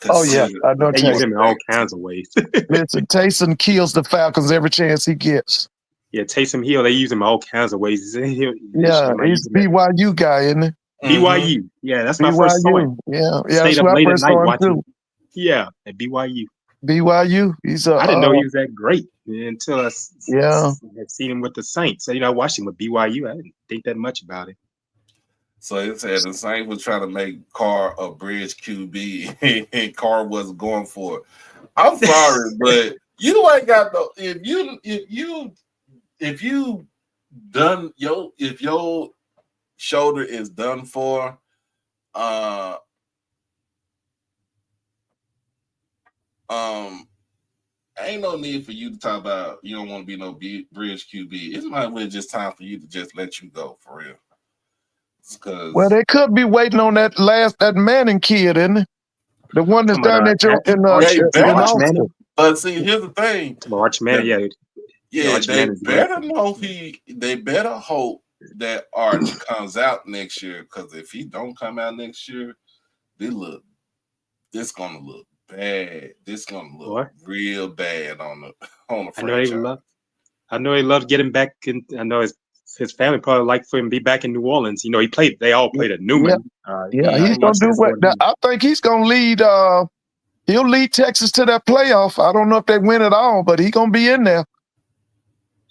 Oh yeah, I know they use him in all kinds of ways. Listen, Taysom kills the Falcons every chance he gets. Yeah, Taysom Hill, they use him in all kinds of ways. Yeah, he's BYU guy, isn't he? BYU. Yeah, that's my first saw him. Yeah, Stayed up late at night watching. Yeah, at BYU. BYU. I didn't know he was that great until I had seen him with the Saints. I watched him with BYU. I didn't think that much about it. So it said the Saints was trying to make Carr a bridge QB, and Carr wasn't going for it. I'm sorry, but you ain't got no. If your shoulder is done for, ain't no need for you to talk about you don't want to be no bridge QB. It might be just time for you to just let you go for real. Well, they could be waiting on that Manning kid, isn't it? The one that's down there in Austin. But see, here's the thing. Arch Manning, they better know they better hope that Arch comes out next year, because if he don't come out next year, this gonna look bad. This gonna look real bad on the franchise. I know they love getting back in. I know his family probably like for him to be back in New Orleans. They all played at Newman. He's gonna do what I think he's gonna lead. He'll lead Texas to that playoff. I don't know if they win it all, but he's gonna be in there.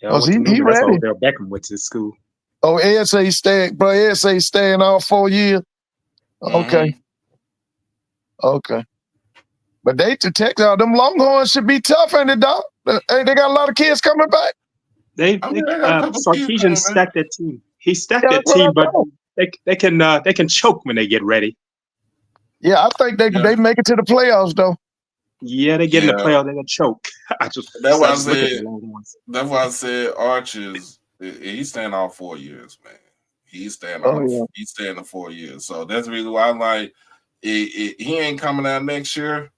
Yeah, he ready. Odell Beckham went to school. Oh, Ed say he's staying, bro. Ed say he's staying all 4 years. Okay. But they to Texas, them Longhorns should be tough, ain't it, dog? They got a lot of kids coming back. Sarkisian stacked that team. He stacked that team, but they can choke when they get ready. Yeah, I think they make it to the playoffs though. Yeah, they get in the playoffs, they're gonna choke. That's why I said Arch he's staying all 4 years, man. He's staying the 4 years. So that's the reason why I'm like, he ain't coming out next year.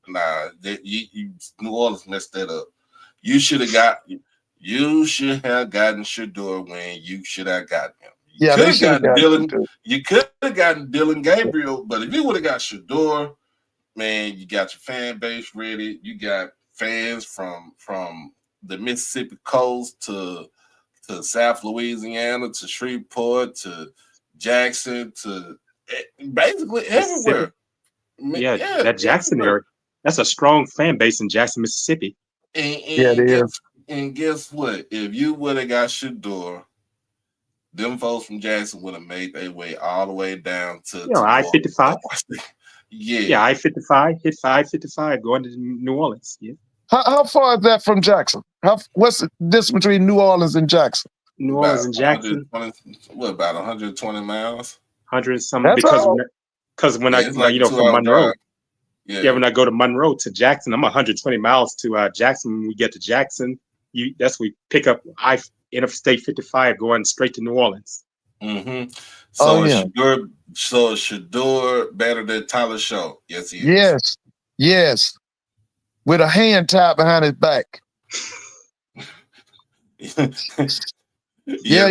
Nah, New Orleans messed that up. You should have gotten Shador when you should have gotten him. You could have gotten Dylan Gabriel, but if you would have got Shador, man, you got your fan base ready. You got fans from the Mississippi coast to South Louisiana to Shreveport to Jackson to basically everywhere. Yeah, that Jackson area. That's a strong fan base in Jackson, Mississippi. And guess what? If you would have got Shador, them folks from Jackson would have made their way all the way down to I-55. Yeah, I-55, hit 555 going to New Orleans. Yeah. How far is that from Jackson? What's the distance between New Orleans and Jackson? New Orleans and Jackson. About 120 miles? 100 something, because when I from Monroe. When I go to Monroe to Jackson, I'm 120 miles to Jackson. When we get to Jackson, that's we pick up Interstate 55 going straight to New Orleans. Mm-hmm. So Shador better than Tyler Shaw? Yes, he is. Yes. With a hand tied behind his back. You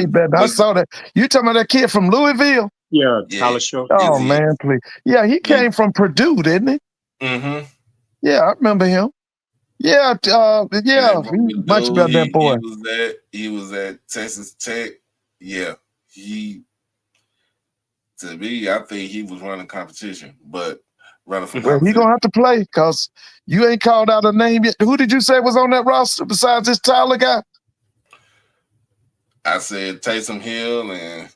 better. I saw that. You talking about that kid from Louisville? Yeah, Tyler Shaw. Oh man, please. Yeah, he came from Purdue, didn't he? Mm-hmm. Yeah, I remember him. Yeah, he much about that boy. He was at Texas Tech. Yeah, to me, I think he was running competition, but running for competition. He gonna have to play because you ain't called out a name yet. Who did you say was on that roster besides this Tyler guy? I said Taysom Hill and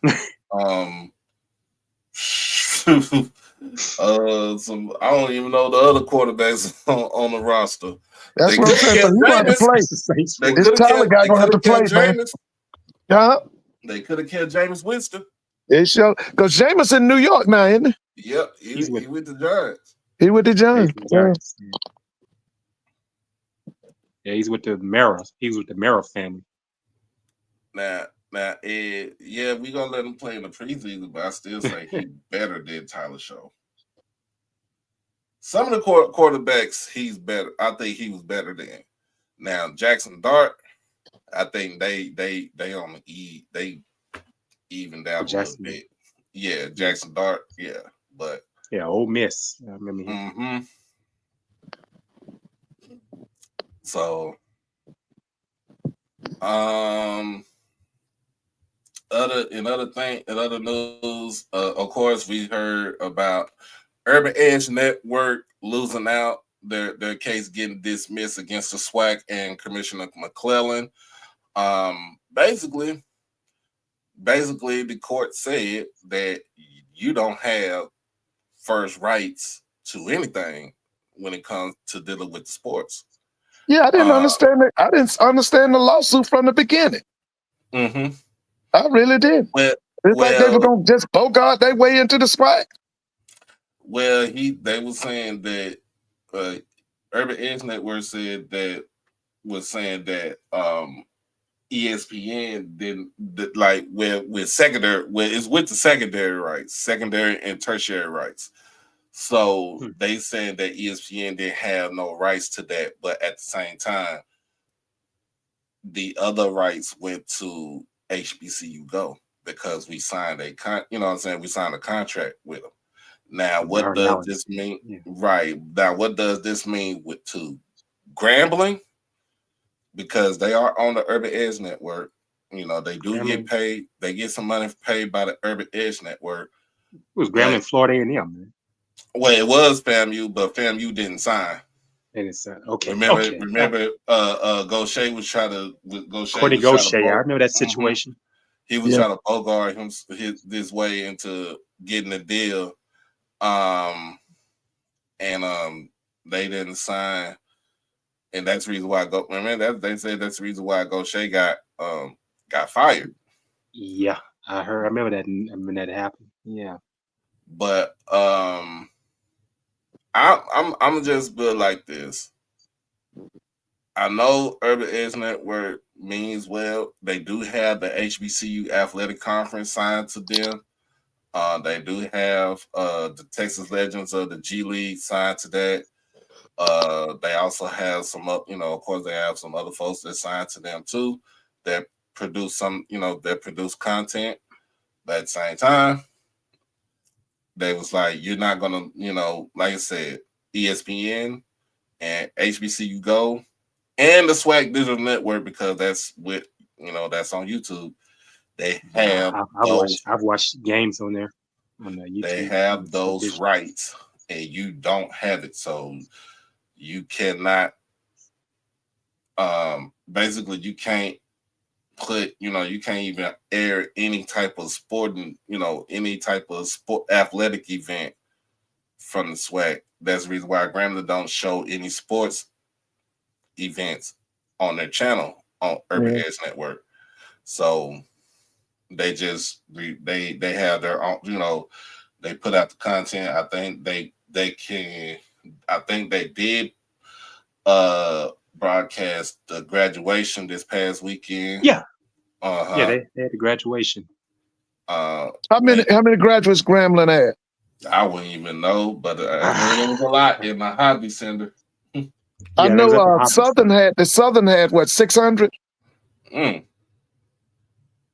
I don't even know the other quarterbacks on the roster. That's what I'm saying. So you gonna have to play. This Tyler guy gonna have to play, man. They could have kept Jameis Winston. It sure because Jameis in New York now, isn't he? Yep, he with the Giants. He with the Giants. Giants. Yeah, he's with the Mara. He's with the Mara family. Now, yeah, we gonna let him play in the preseason, but I still say he better than Tyler Show. Some of the quarterbacks, he's better. I think he was better than. Now, Jackson Dart, I think they on the they evened out a little bit. Yeah, Jackson Dart, yeah, but yeah, Ole Miss. I remember him. Mm-hmm. So, other news, of course, we heard about Urban Edge Network losing out, their case getting dismissed against the SWAC and Commissioner McClellan. Basically, the court said that you don't have first rights to anything when it comes to dealing with sports. Yeah, I didn't understand it. I didn't understand the lawsuit from the beginning. Mm-hmm. I really did. It's like they were gonna just bogart their way into the SWAC. Well, they were saying that Urban Edge Network was saying that ESPN didn't with secondary, it's with the secondary rights, secondary and tertiary rights. So they saying that ESPN didn't have no rights to that, but at the same time, the other rights went to HBCU Go because we signed we signed a contract with them. Now, what does this mean? Yeah. Right now, what does this mean to Grambling? Because they are on the Urban Edge Network. They do get paid. They get some money paid by the Urban Edge Network. It was Grambling, Florida A&M, man. Well, it was FAMU, but FAMU didn't sign. They didn't sign. Okay. Remember, Gaucher was trying to. Courtney Gaucher, I remember that situation. Mm-hmm. He was trying to bogart his way into getting a deal, and they didn't sign, and that's the reason why they said that's the reason why Gaucher got fired. Yeah, I remember that. I mean, that happened. Yeah, but I'm just built like this. I know Urban Edge Network means well. They do have the HBCU Athletic Conference signed to them. They do have the Texas Legends of the G League signed to that. They also have some of course, they have some other folks that signed to them too that produce that produce content. But at the same time, they was like, you're not gonna, like I said, ESPN and HBCU Go and the SWAC Digital Network, because that's that's on YouTube. They have I've watched games on there on YouTube. They have those rights, and you don't have it, so you cannot. Basically, you can't put, you can't even air any type of sporting, any type of athletic event from the SWAC. That's the reason why Grambling don't show any sports events on their channel on Urban Edge Network. So they just they have their own, they put out the content. I think they did broadcast the graduation this past weekend. Yeah. Yeah, they had the graduation. How many graduates Grambling had? I wouldn't even know, but I heard it was a lot in my hobby center. I know Southern had what, 600?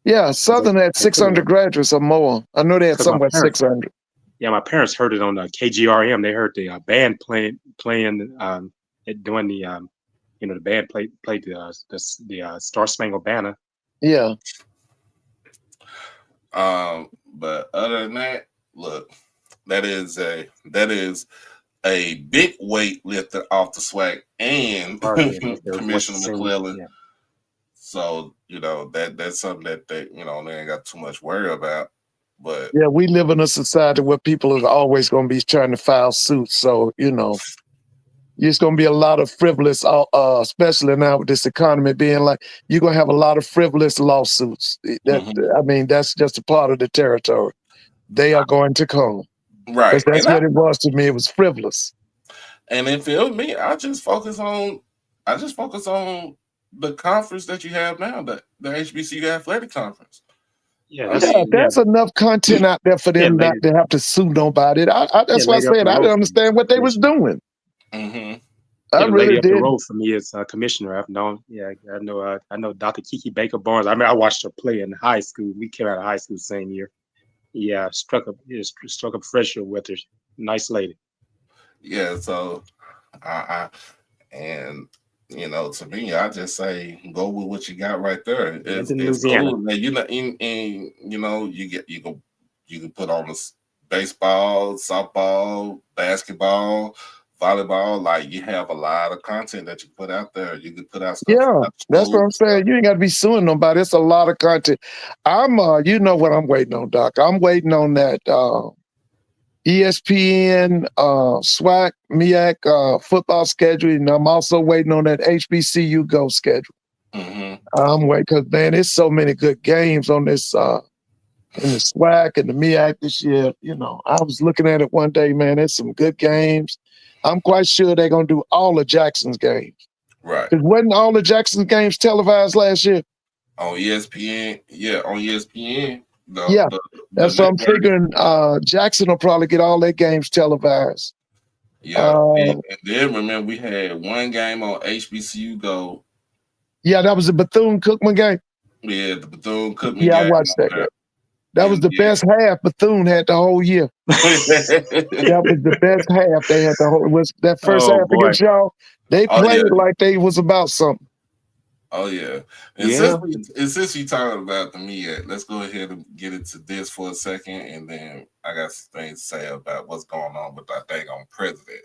Yeah, Southern had 600 graduates or more. I know they had somewhere 600. Yeah, my parents heard it on KGRM. They heard the band playing doing the the band played the Star Spangled Banner. Yeah. But other than that, look, that is a big weight lifted off the SWAC and Commissioner McClellan. Yeah. So that's something that they ain't got too much worry about. But yeah, we live in a society where people are always going to be trying to file suits. So there's going to be a lot of frivolous, especially now with this economy being like, you're going to have a lot of frivolous lawsuits. I mean, that's just a part of the territory. They are going to come. Right. Because that's what it was to me. It was frivolous. And if it was me, I just focus on the conference that you have now, the HBCU athletic conference. Yeah, there's enough content out there for them not to have to sue nobody. That's why I said I didn't understand what they was doing. Mm-hmm. I really up the did. road for me is commissioner. I've known. Yeah, I know Dr. Kiki Baker Barnes. I mean, I watched her play in high school. We came out of high school the same year. Yeah, struck up pressure with her. Nice lady. Yeah, so and you know, to me, I just say go with what you got right there. It's cool. Now, you know, you know, you can put on this baseball, softball, basketball, volleyball. Like you have a lot of content that you put out there. You can put out stuff. Yeah, that's what I'm saying. You ain't got to be suing nobody. It's a lot of content. I'm you know what I'm waiting on, Doc. I'm waiting on that ESPN, SWAC, MEAC football schedule, and I'm also waiting on that HBCU Go schedule. Mm-hmm. I'm waiting because man, there's so many good games on this in the SWAC and the MEAC this year. You know, I was looking at it one day, man. There's some good games. I'm quite sure they're gonna do all of Jackson's games. Right. Because wasn't all of Jackson's games televised last year? On ESPN, yeah, on ESPN. That's what I'm figuring. Jackson will probably get all their games televised. Yeah, and then remember we had one game on HBCU Go. Yeah, that was the Bethune-Cookman game. Yeah, the Bethune-Cookman game. Yeah, I watched that game. That was the best half Bethune had the whole year. That was the best half they had the whole. Was that first half against y'all? They played like they was about something. Oh yeah. And since we talking about the MEAC, let's go ahead and get into this for a second, and then I got some things to say about what's going on with our dang on president.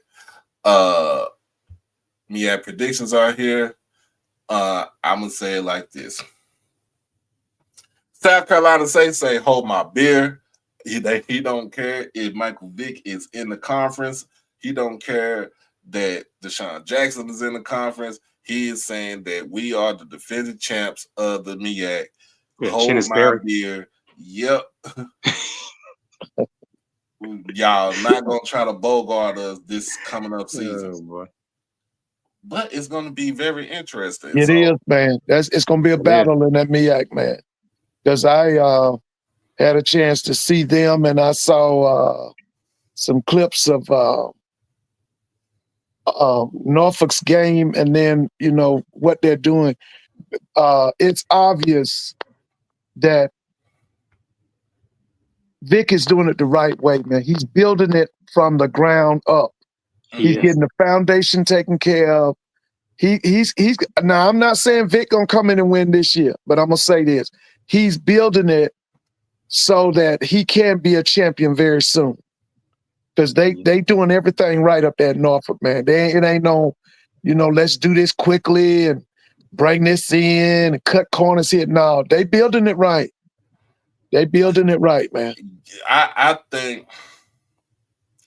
MEAC predictions are here. I'm gonna say it like this. South Carolina say hold my beer. He don't care if Michael Vick is in the conference. He don't care that Deshaun Jackson is in the conference. He is saying that we are the defending champs of the MEAC. Hold my beer. Yep. Y'all not gonna try to bogart us this coming up season. But it's gonna be very interesting. It is, man. It's gonna be a battle in that MEAC, man. Because I had a chance to see them, and I saw some clips of Norfolk's game, and then you know what they're doing. It's obvious that Vic is doing it the right way, man. He's building it from the ground up. He's getting the foundation taken care of. He's now. I'm not saying Vic gonna come in and win this year, but I'm gonna say this: he's building it so that he can be a champion very soon. Because they doing everything right up there in Norfolk, man. It ain't no, you know, let's do this quickly and bring this in and cut corners here. No, they building it right. They building it right, man. I think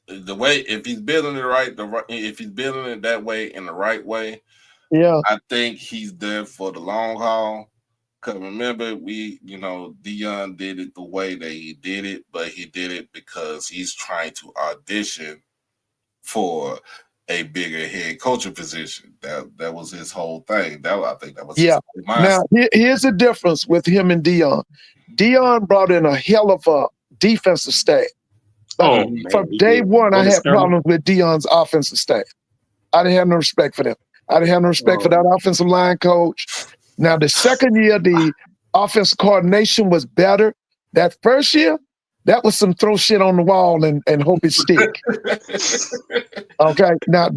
the way, if he's building it right, if he's building it that way in the right way, I think he's there for the long haul. Because remember, Deion did it the way that he did it, but he did it because he's trying to audition for a bigger head coaching position. That was his whole thing. I think that was his mindset. Now, here's the difference with him and Deion. Deion brought in a hell of a defensive staff. From day one, I had problems with Deion's offensive staff. I didn't have no respect for them. I didn't have no respect for that offensive line coach. Now, the second year, the offensive coordination was better. That first year, that was some throw shit on the wall and hope it stick. Okay. Now,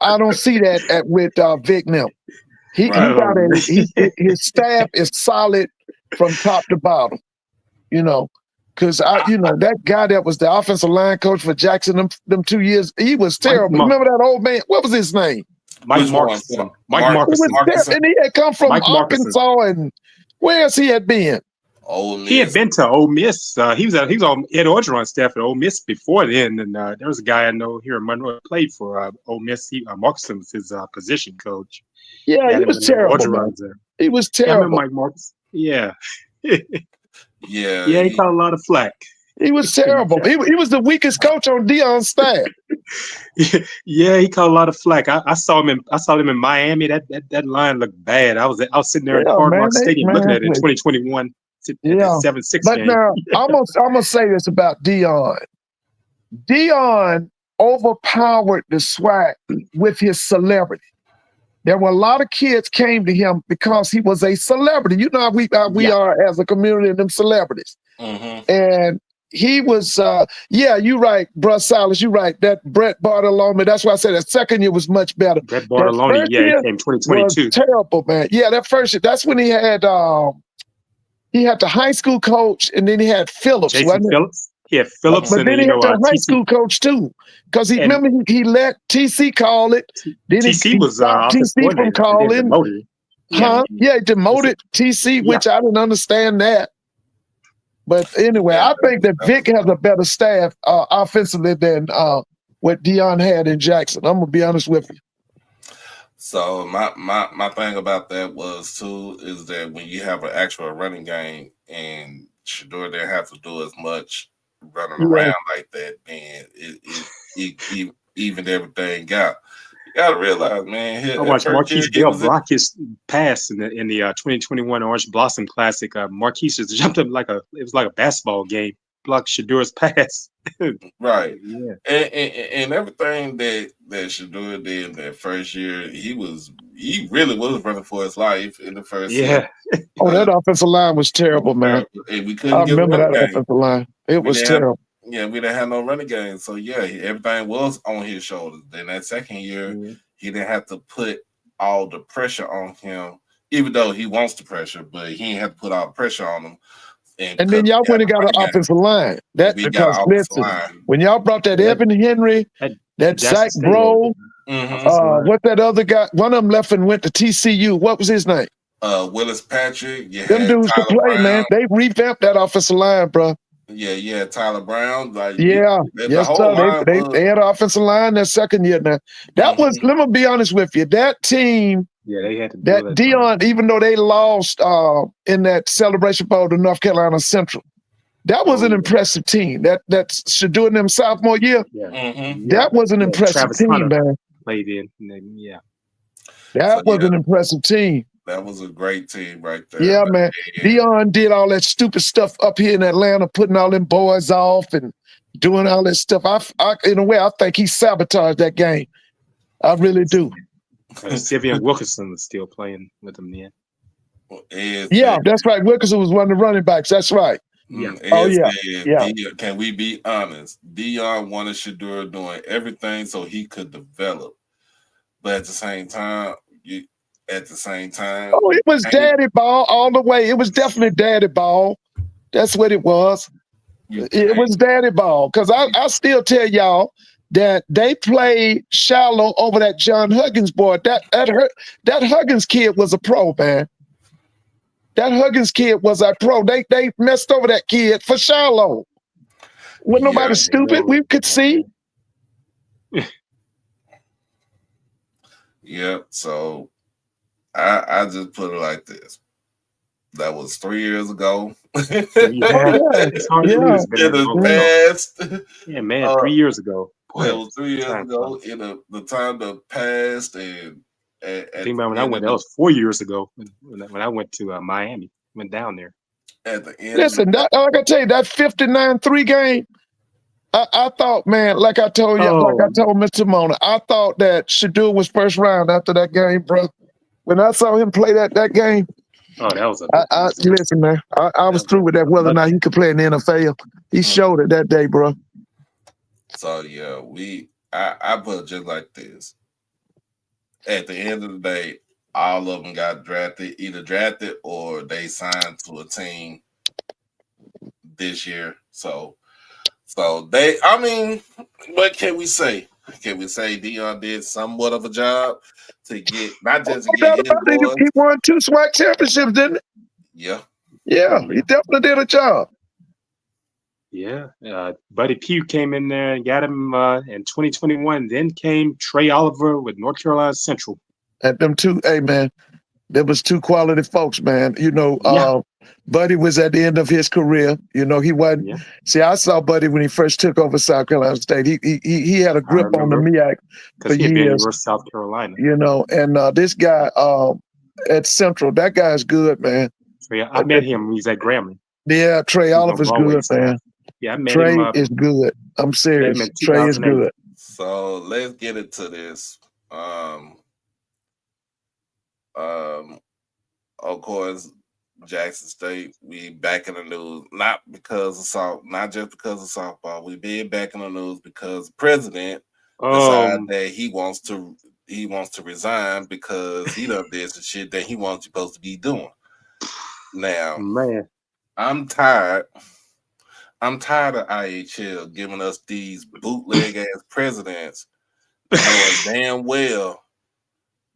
I don't see that with Vic now. His staff is solid from top to bottom. You know, because that guy that was the offensive line coach for Jackson them 2 years, he was terrible. Remember that old man? What was his name? Mike Marcusson. And he had come from Arkansas, and where else he had been? He had been to Ole Miss. He was on Ed Orgeron's staff at Ole Miss before then, and there was a guy I know here in Monroe that played for Ole Miss. Marcusson was his position coach. Yeah, he was terrible. He was terrible. Mike Marcusson. Yeah. Yeah, he caught a lot of flack. He was terrible. He was the weakest coach on Dion's staff. Yeah, he caught a lot of flack. I saw him in Miami. That line looked bad. I was sitting there in Yeah, Hard man. Rock Stadium looking at it in Please. 2021 at Yeah. the 7-6 But game. now I'm gonna say this about Dion. Dion overpowered the SWAC with his celebrity. There were a lot of kids came to him because he was a celebrity. You know how we are as a community of them celebrities. And he was, you're right, Bruh Silas, you're right. That Brett Bartolome, that's why I said that second year was much better. Brett Bartolome, he came 2022. Was terrible, man. Yeah, that first year, that's when he had the high school coach, and then he had Phillips. Jason Phillips? He had Phillips, but and then he had the high school coach too. Because remember, he let TC call it. Then TC was TC from calling. He demoted TC, which I didn't understand that. But anyway, I think that Vic has a better staff offensively than what Dion had in Jackson. I'm gonna be honest with you. So my thing about that was too is that when you have an actual running game and Shedeur didn't have to do as much running around like that, then it evened everything out. You gotta realize, man. I watched Marquise Bell block his pass in the 2021 Orange Blossom Classic. Marquise just jumped up like a basketball game, blocked Shedeur's pass. Right. Yeah. And everything that Shedeur did in that first year, he really was running for his life in the first year. That offensive line was terrible, man. And we couldn't I get remember a that offensive line. It was terrible. We didn't have no running game. So everything was on his shoulders. Then that second year, he didn't have to put all the pressure on him, even though he wants the pressure, but he didn't have to put all the pressure on him. And then y'all went and got an offensive line. When y'all brought that Evan Henry, that Zach Bro, what that other guy, one of them left and went to TCU. What was his name? Willis Patrick. Them dudes could play, man. They revamped that offensive line, bro. Yeah, Tyler Brown. They had an offensive line that second year now. That was, let me be honest with you, that team, they had to do that Dion, even though they lost in that Celebration Bowl to North Carolina Central, that was an impressive team. That Shedeur in them sophomore year, that was an impressive team, man. Played in, that was an impressive team. That was a great team right there. Yeah, man. Dion did all that stupid stuff up here in Atlanta, putting all them boys off and doing all that stuff. I in a way, I think he sabotaged that game. I really do. Sylvian Wilkerson was still playing with them then. That's right. Wilkerson was one of the running backs. That's right. Can we be honest? Dion wanted Shedeur doing everything so he could develop. But at the same time, it was daddy ball all the way. It was definitely daddy ball. That's what it was. It was daddy ball. Because I still tell y'all that they played shallow over that John Huggins boy. That Huggins kid was a pro, man. That Huggins kid was a pro. They messed over that kid for shallow. Wasn't nobody stupid. We could see. So I just put it like this. That was 3 years ago. In the past. Yeah, man, 3 years ago. It was 3 years ago. In the time that passed, and think about when I went. That was 4 years ago when I went to Miami. Went down there. At the end. Listen, like I tell you, that 59-3 game. I thought, man, like I told you, like I told Mr. Mona, I thought that Shedeur was first round after that game, bro. When I saw him play that game, that was listen, man. I was through with that. Whether or not he could play in the NFL, he showed it that day, bro. So I put it just like this. At the end of the day, all of them got either drafted or they signed to a team this year. So what can we say? Can we say Dion did somewhat of a job to get not just to get his boys? He won 2 SWAC championships, didn't he? Yeah, he definitely did a job. Yeah, Buddy Pugh came in there and got him in 2021. Then came Trey Oliver with North Carolina Central. At them two, hey man, There was two quality folks, man. You know, Buddy was at the end of his career. You know, he wasn't. Yeah. See, I saw Buddy when he first took over South Carolina State. He had a I grip on the remember MEAC for because he had been at years. University of South Carolina. You know, and this guy at Central, that guy's good, man. So yeah, I met him when he's at Grambling. Yeah, Trey Oliver's good, man. Yeah, I met Trey him. is good. I'm serious. in Trey is 2008. good. So let's get into this. Of course, Jackson State, we back in the news, not just because of softball. We been back in the news because the president decided that he wants to resign because he done did some shit that he wasn't supposed to be doing. Now, man, I'm tired of IHL giving us these bootleg ass presidents knowing damn well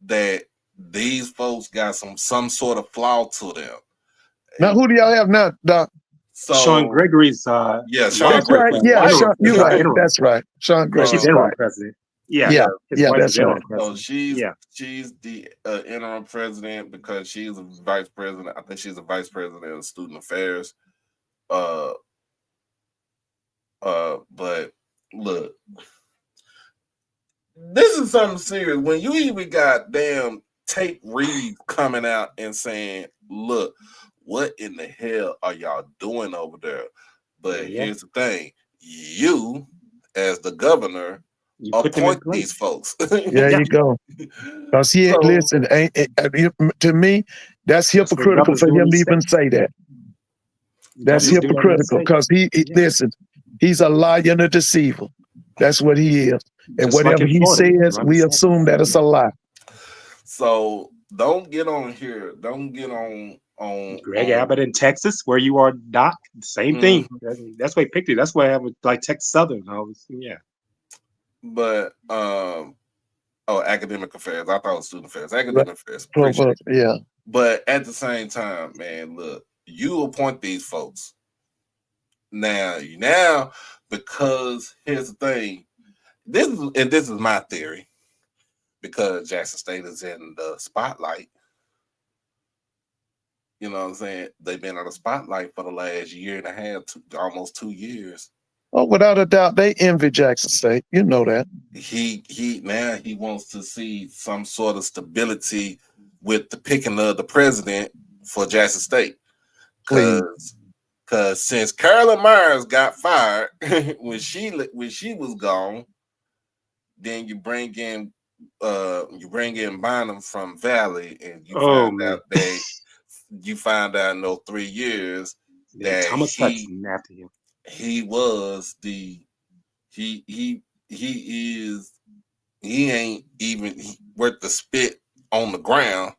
that these folks got some sort of flaw to them. Now, who do y'all have now, Doc? So Sean Gregory's Sean that's right. president. Yeah, Sean, you're right. interim. That's right. Sean Gregory. She's interim president. Yeah, that's right. So she's the interim president because she's a vice president. I think she's a vice president of student affairs. But look, this is something serious. When you even got damn Tate Reeves coming out and saying, "Look, what in the hell are y'all doing over there?" But here's the thing: you, as the governor, appoint these folks. There you go. Because listen, to me, that's hypocritical for him to even say that. That's hypocritical because listen, he's a liar and a deceiver. That's what he is. And Just whatever like he says, we assume that it's a lie. So don't get on here. Don't get on Greg Abbott in Texas, where you are, Doc. Same thing. That's why he picked it. That's why I have like Texas Southern. But academic affairs. I thought it was student affairs. Academic affairs. Yeah. But at the same time, man, look, you appoint these folks. Now, because here's the thing. This is my theory. Because Jackson State is in the spotlight. You know what I'm saying? They've been on the spotlight for the last year and a half, almost 2 years. Oh, without a doubt, they envy Jackson State. You know that. He wants to see some sort of stability with the picking of the president for Jackson State. Because since Carolyn Myers got fired when she was gone, then you bring in Bynum from Valley, and you find out in those 3 years that Thomas Hudson after him. He ain't even worth the spit on the ground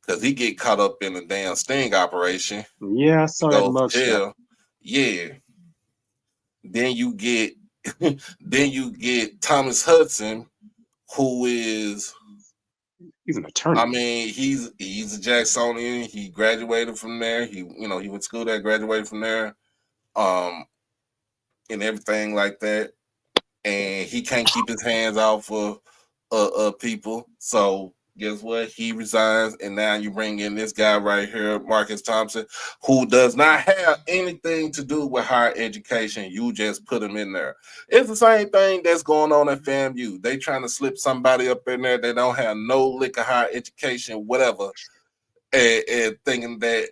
because he get caught up in a damn sting operation. Yeah, I saw that mugshot. Yeah. Then you get Thomas Hudson, who is he's an attorney. I mean, he's a Jacksonian. He graduated from there. He went to school there, graduated from there. And everything like that, and he can't keep his hands off of people. So guess what? He resigns, and now you bring in this guy right here, Marcus Thompson, who does not have anything to do with higher education. You just put him in there. It's the same thing that's going on at FAMU. They trying to slip somebody up in there that don't have no lick of higher education, whatever, and thinking that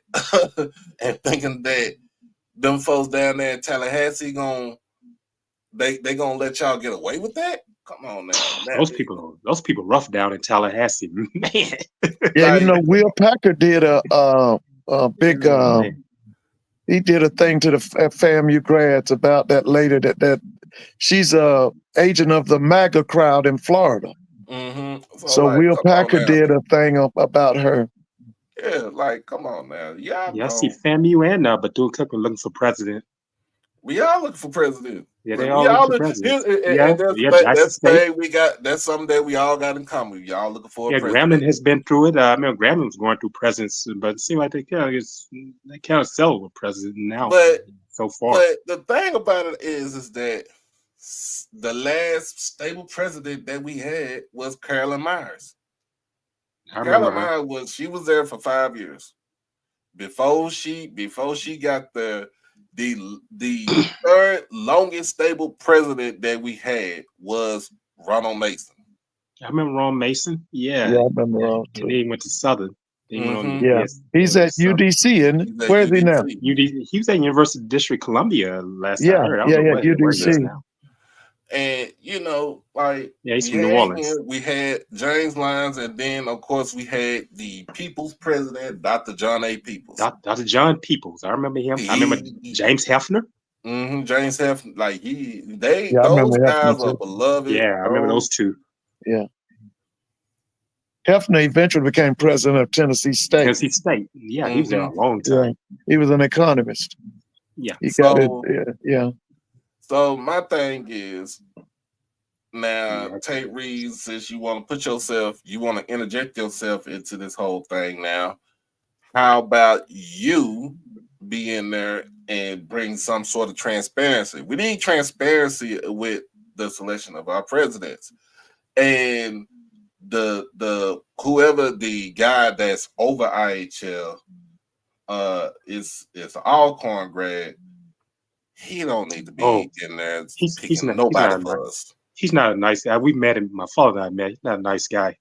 them folks down there in Tallahassee gonna let y'all get away with that? Come on now. Those people rough down in Tallahassee, man. Yeah, Will Packer did a big he did a thing to the FAMU grads about that lady that she's a agent of the MAGA crowd in Florida. Mm-hmm. So Will Packer did a thing about her. Yeah, like, come on now. Yeah, I see FAMU and Bethune-Cookman looking for president. We all looking for president. Yeah, they all looking for president. That's something that we all got in common. Y'all looking for a president. Grambling has been through it. I mean, Grambling was going through presidents, but it seemed like they kind of settled with president now. So far. But the thing about it is that the last stable president that we had was Carolyn Myers. I remember her. Caroline was she was there for 5 years before she got the third longest stable president that we had was Ronald Mason. I remember Ron Mason. Yeah, Yeah, I remember Ron and then too. he went to Southern. Then he went on. Yeah, he's at UDC, and He's at where is he now? UD, he was at University of District Columbia last I Yeah, heard. I don't know where he is UDC. now. And like he's from New Orleans. We had James Lyons, and then of course we had the People's President, Dr. John A. Peoples. Dr. John Peoples. I remember him. I remember James Hefner. James Hefner. Like I those remember guys Hefner are too. beloved. Yeah, I remember those two. Yeah. Hefner eventually became president of Tennessee State. Tennessee State. Yeah, he was there a long time. Yeah. He was an economist. Yeah. He got it. Yeah. So my thing is, now Tate Reeves, since you want to interject yourself into this whole thing now, how about you be in there and bring some sort of transparency? We need transparency with the selection of our presidents. And the whoever the guy that's over IHL is an Alcorn grad. He don't need to be in there. He's nobody for us. He's not a nice guy. We met him. My father and I met. He's not a nice guy.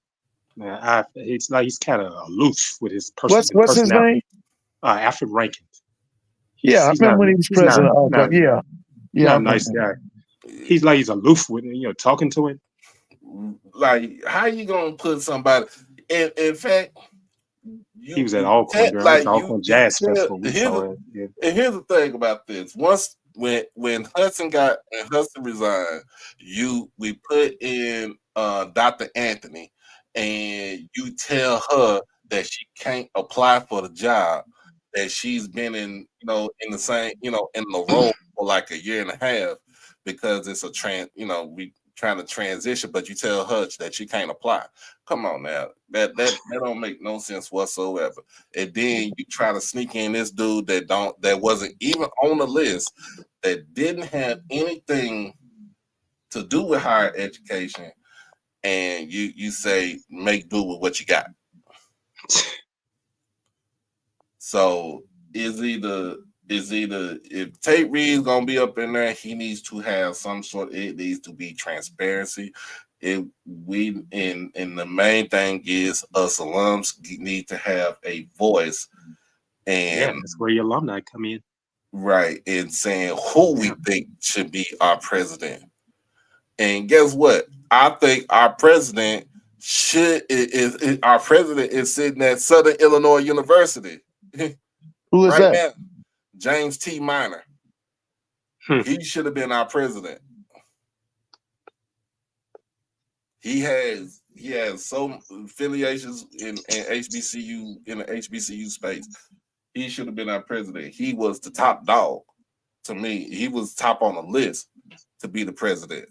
Man, it's like he's kind of aloof with his personality. What's his name? Alfred Rankin. I remember when he was president. Yeah. Not a nice guy. He's aloof with talking to him. Like, how you gonna put somebody? In fact, he was at Alcorn, Alcorn Jazz Festival. And here's the thing about this: when Hudson resigned, we put in Dr. Anthony, and you tell her that she can't apply for the job that she's been in, in the same, in the role for like a year and a half because it's we trying to transition, but you tell her that she can't apply. Come on now, that don't make no sense whatsoever. And then you try to sneak in this dude that wasn't even on the list, that didn't have anything to do with higher education, and you say make do with what you got. So is either if Tate Reeves gonna be up in there, he needs to have it needs to be transparency. And the main thing is us alums need to have a voice, and that's where your alumni come in, right? And saying who we think should be our president. And guess what? I think our president is sitting at Southern Illinois University. Who is that? Now, James T. Minor. He should have been our president. He has some affiliations in HBCU, in the HBCU space. He should have been our president. He was the top dog to me. He was top on the list to be the president.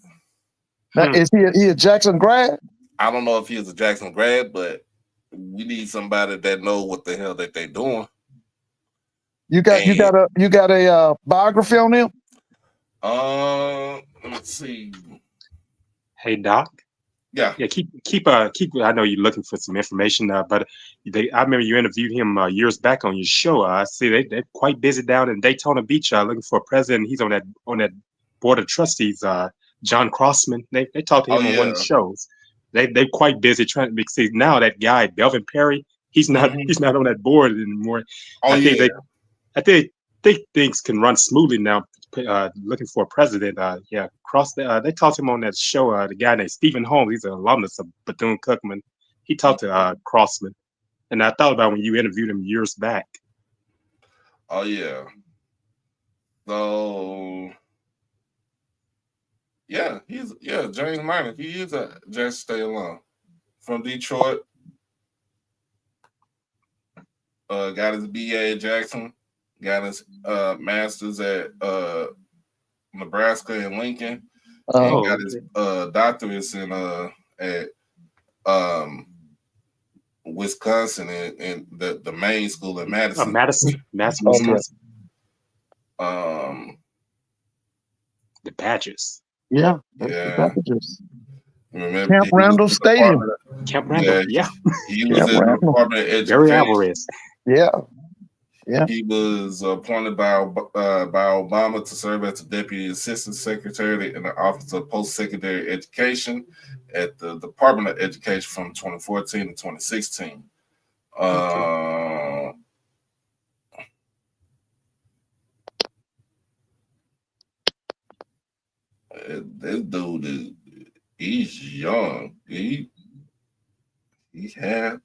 Now, is he a Jackson grad? I don't know if he is a Jackson grad, but we need somebody that knows what the hell that they're doing. You got a biography on him? Let me see. Hey Doc. Yeah. Keep. I know you're looking for some information, but I remember you interviewed him years back on your show. I see they're quite busy down in Daytona Beach, looking for a president. He's on that board of trustees. John Crossman. They talked to him on one of the shows. They're quite busy trying to see now that guy Belvin Perry. He's not on that board anymore. I think things can run smoothly now. Looking for a president. They talked to him on that show. The guy named Stephen Holmes. He's an alumnus of Bethune-Cookman. He talked to Crossman, and I thought about when you interviewed him years back. Oh yeah. So yeah, James Minor. He is a Jackson State alum from Detroit. Got his BA at Jackson. Got his master's at Nebraska and Lincoln. And got his doctorates at Wisconsin and the main school in Madison. Madison, Wisconsin. The Badgers. Yeah. Yeah. Remember, Camp Randall Stadium. Camp Randall, yeah. He was Camp in the Randall. Department of Education. Barry Alvarez. Yeah. Yeah. He was appointed by Obama to serve as the Deputy Assistant Secretary in the Office of Post-Secondary Education at the Department of Education from 2014 to 2016. This dude he's young. He had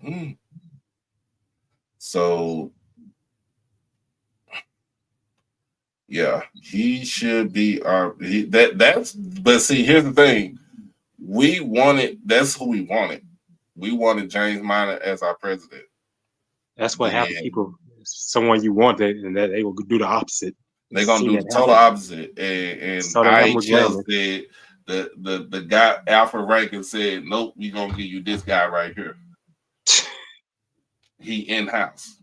so yeah, he should be our that's but see, here's the thing. That's who we wanted. We wanted James Minor as our president. That's what happened. People, someone you want, and that they will do the opposite. They're gonna do the total opposite. And IHL said the guy Alfred Rankin said, nope, we're gonna give you this guy right here. He in-house.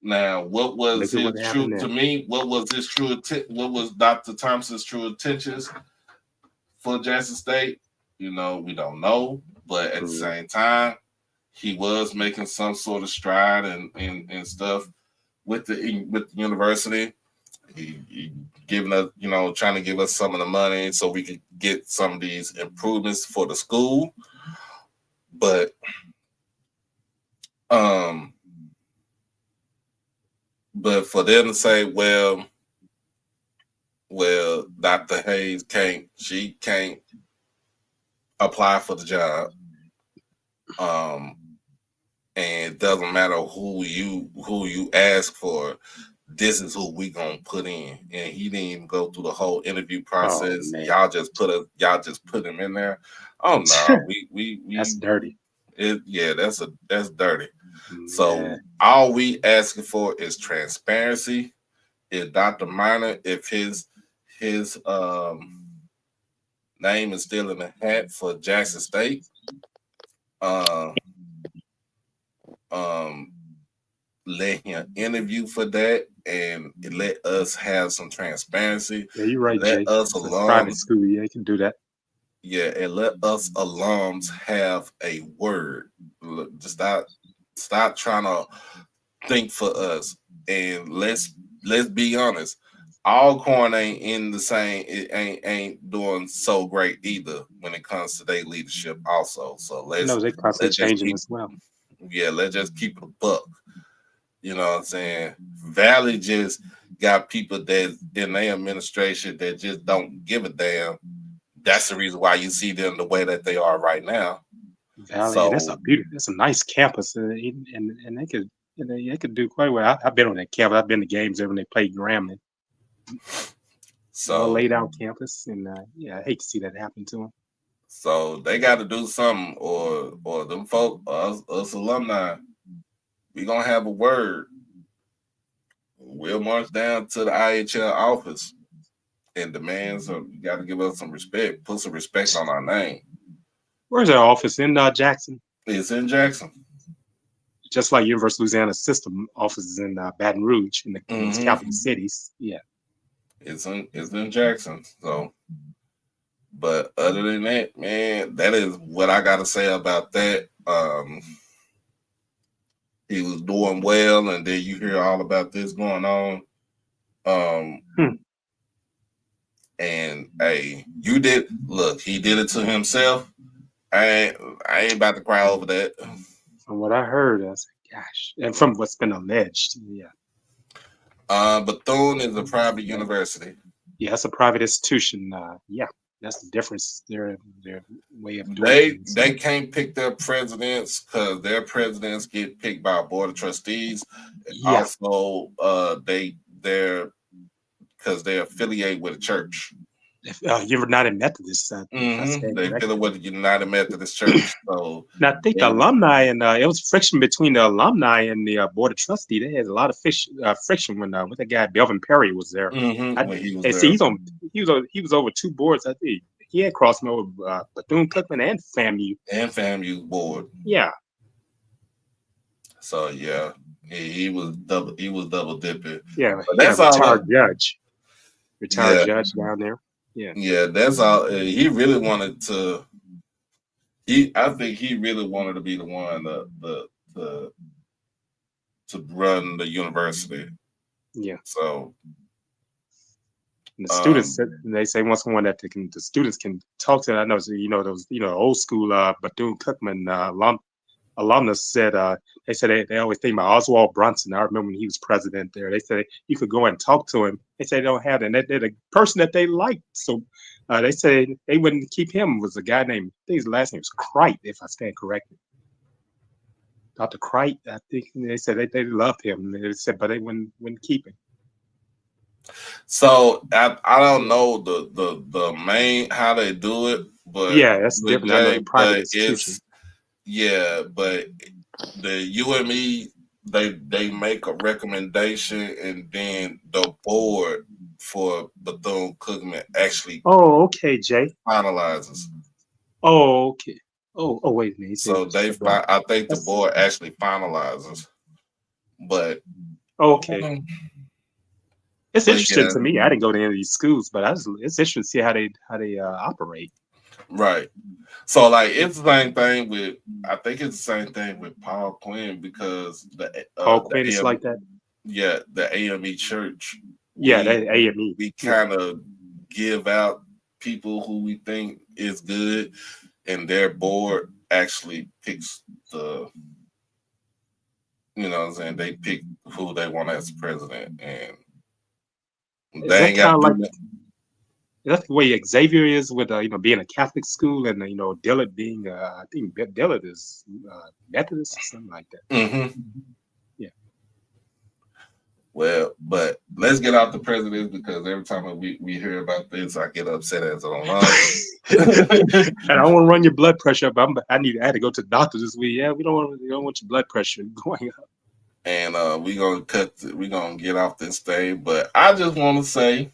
Now, what was his true to me? What was his true? What was Dr. Thompson's true intentions for Jackson State? You know, we don't know, but at the same time, he was making some sort of stride and stuff with the university. He giving us, you know, trying to give us some of the money so we could get some of these improvements for the school, but for them to say, well, Dr. Hayes can't apply for the job. And it doesn't matter who you ask for, this is who we gonna put in. And he didn't even go through the whole interview process. Y'all just put him in there. Oh no, we that's dirty. That's dirty. So all we asking for is transparency. If Dr. Minor, if his name is still in the hat for Jackson State, let him interview for that and let us have some transparency. Yeah, you're right, let Jake. us alums, private school, yeah, you can do that. Yeah, and let us alums have a word. Just stop trying to think for us, and let's be honest. Alcorn ain't in the same. It ain't doing so great either when it comes to their leadership. Also, so let's changing as well. Yeah, let's just keep it a buck. You know what I'm saying? Valley just got people that in their administration that just don't give a damn. That's the reason why you see them the way that they are right now. Valley, so, that's a nice campus, and they could do quite well. I've been on that campus. I've been to games there when they played Grambling. So laid out campus, and I hate to see that happen to them. So they got to do something, or them folk, us alumni, we gonna have a word. We'll march down to the IHL office and demand some. You got to give us some respect. Put some respect on our name. Where's our office in Jackson? It's in Jackson. Just like University of Louisiana system offices in Baton Rouge in the capital cities. Yeah, it's in Jackson. So, but other than that, man, that is what I got to say about that. He was doing well, and then you hear all about this going on. And hey, he did it to himself. I ain't about to cry over that. From what I heard, I said, gosh, and from what's been alleged, yeah. Bethune is a private university. Yeah, it's a private institution. Yeah, that's the difference. Their way of doing things. They can't pick their presidents because their presidents get picked by a board of trustees. Yeah. Also, they're because they're affiliated with a church. You're not a Methodist. They affiliated with the United Methodist Church. So and I think the alumni and it was friction between the alumni and the board of trustee. They had a lot of friction when that guy Belvin Perry was there. He was over two boards. I think he had crossed me over Bethune-Cookman and FAMU board. Yeah. So yeah, he was double dipping. Yeah, but that's retired judge down there. Yeah, that's all. He really wanted to I think he really wanted to be the one to run the university. Yeah. So and the students, they say want someone that the students can talk to. I know, those old school Bethune-Cookman alumnus said they said they always think about Oswald Brunson. I remember when he was president there. They said you could go and talk to him. They say they don't have that. And they're the person that they liked. So they say they wouldn't keep him. Was a guy named, I think his last name was Crite, if I stand corrected. Dr. Crite, I think they said they loved him. They said, but they wouldn't keep him. So I don't know the main how they do it, but yeah, that's different. I know in private institutions. But the UME they make a recommendation, and then the board for Bethune-Cookman actually okay, Jay, finalizes. Okay. Oh, wait a minute. So I think the board actually finalizes, but okay. It's interesting to me. I didn't go to any of these schools, but it's interesting to see how they operate. Right. So like it's the same thing with, I think it's the same thing with Paul Quinn, because Paul Quinn is like that. Yeah, the AME church. Yeah, that AME. We kind of give out people who we think is good, and their board actually picks the, you know what I'm saying, they pick who they want as president, and they ain't got to do that. That's the way Xavier is with being a Catholic school, and Dillard being I think Dillard is Methodist or something like that. Mm-hmm. Yeah. Well, but let's get out the presidents, because every time we hear about this, I get upset as an alum. And I don't want to run your blood pressure up. I had to go to the doctor this week. Yeah, we don't want your blood pressure going up. And we're gonna get off this thing. But I just want to say,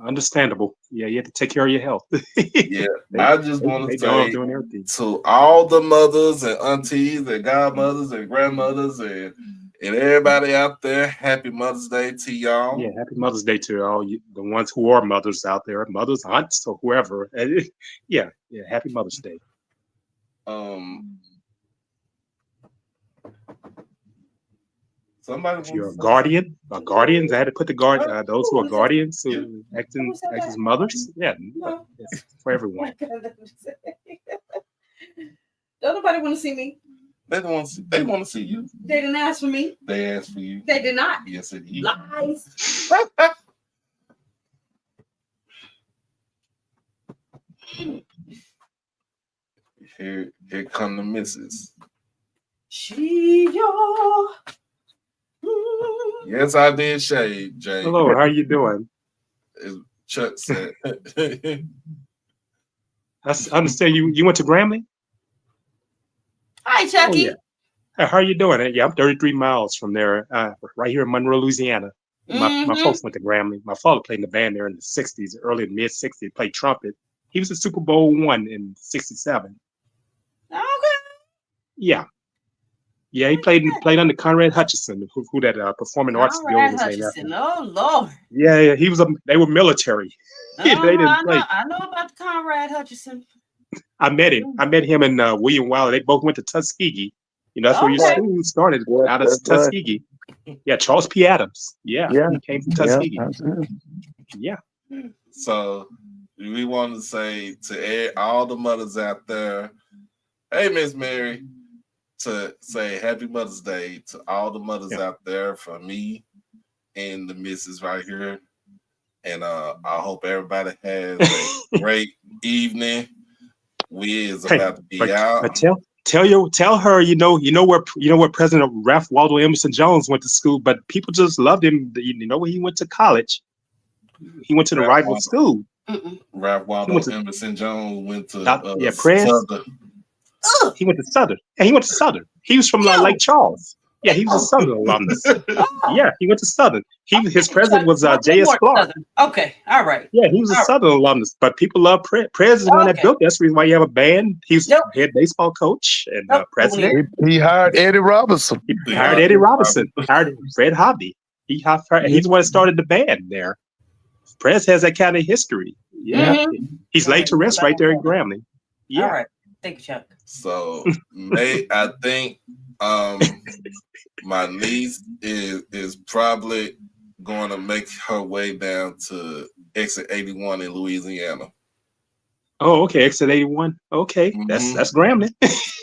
understandable. Yeah, you have to take care of your health. Yeah, I just want to say to all the mothers and aunties and godmothers and grandmothers and everybody out there, happy Mother's Day to y'all. Yeah, happy Mother's Day to all you, the ones who are mothers out there, mothers, aunts, or whoever. Yeah, happy Mother's Day. Somebody, if you're a guardian, guardians, I had to put the those who are guardians who act as mothers. Yeah, it's for everyone. Don't nobody want to see me. They want to see you. They didn't ask for me. They asked for you. They did not. Yes, they did. Lies. Here come the missus. Yes, I did shave, Jay. Hello, how you doing? As Chuck said. I understand you went to Grambling? Hi, Chucky. Oh, yeah. How are you doing? Yeah, I'm 33 miles from there, right here in Monroe, Louisiana. My folks went to Grambling. My father played in the band there in the 60s, early to mid 60s, played trumpet. He was at Super Bowl I in '67. Okay. Yeah. Yeah, he played under Conrad Hutchinson, who that performing arts building was named after. Oh Lord. Yeah, they were military. They didn't play. I know about the Conrad Hutchinson. I met him and William Wilder. They both went to Tuskegee. That's where your school started, out of Tuskegee. Right. Yeah, Charles P. Adams. Yeah, he came from Tuskegee. Yeah. So we want to say to all the mothers out there, hey, Miss Mary, to say happy Mother's Day to all the mothers out there, from me and the missus right here. And I hope everybody has a great evening. We is about to be out. Tell her, you know where President Ralph Waldo Emerson Jones went to school, but people just loved him. You know where he went to college? He went to the rival school. Ralph Waldo Emerson Jones went to Southern. He went to Southern. And he went to Southern. He was from Lake Charles. Yeah, he was a Southern alumnus. Yeah, he went to Southern. His president was J.S. Clark. Okay, all right. Yeah, he was a Southern alumnus, but people love Prez is the one that built. That's the reason why you have a band. He was head baseball coach and president. He hired Eddie Robinson. He hired Eddie Robinson. Hired Fred Hobby. He's the one that started the band there. Prez has that kind of history. Yeah, he's laid to rest right there in Grambling. Yeah. All right. Thank you, Chuck. So I think my niece is probably going to make her way down to exit 81 in Louisiana. Oh, okay. Exit 81. Okay, that's Grambling.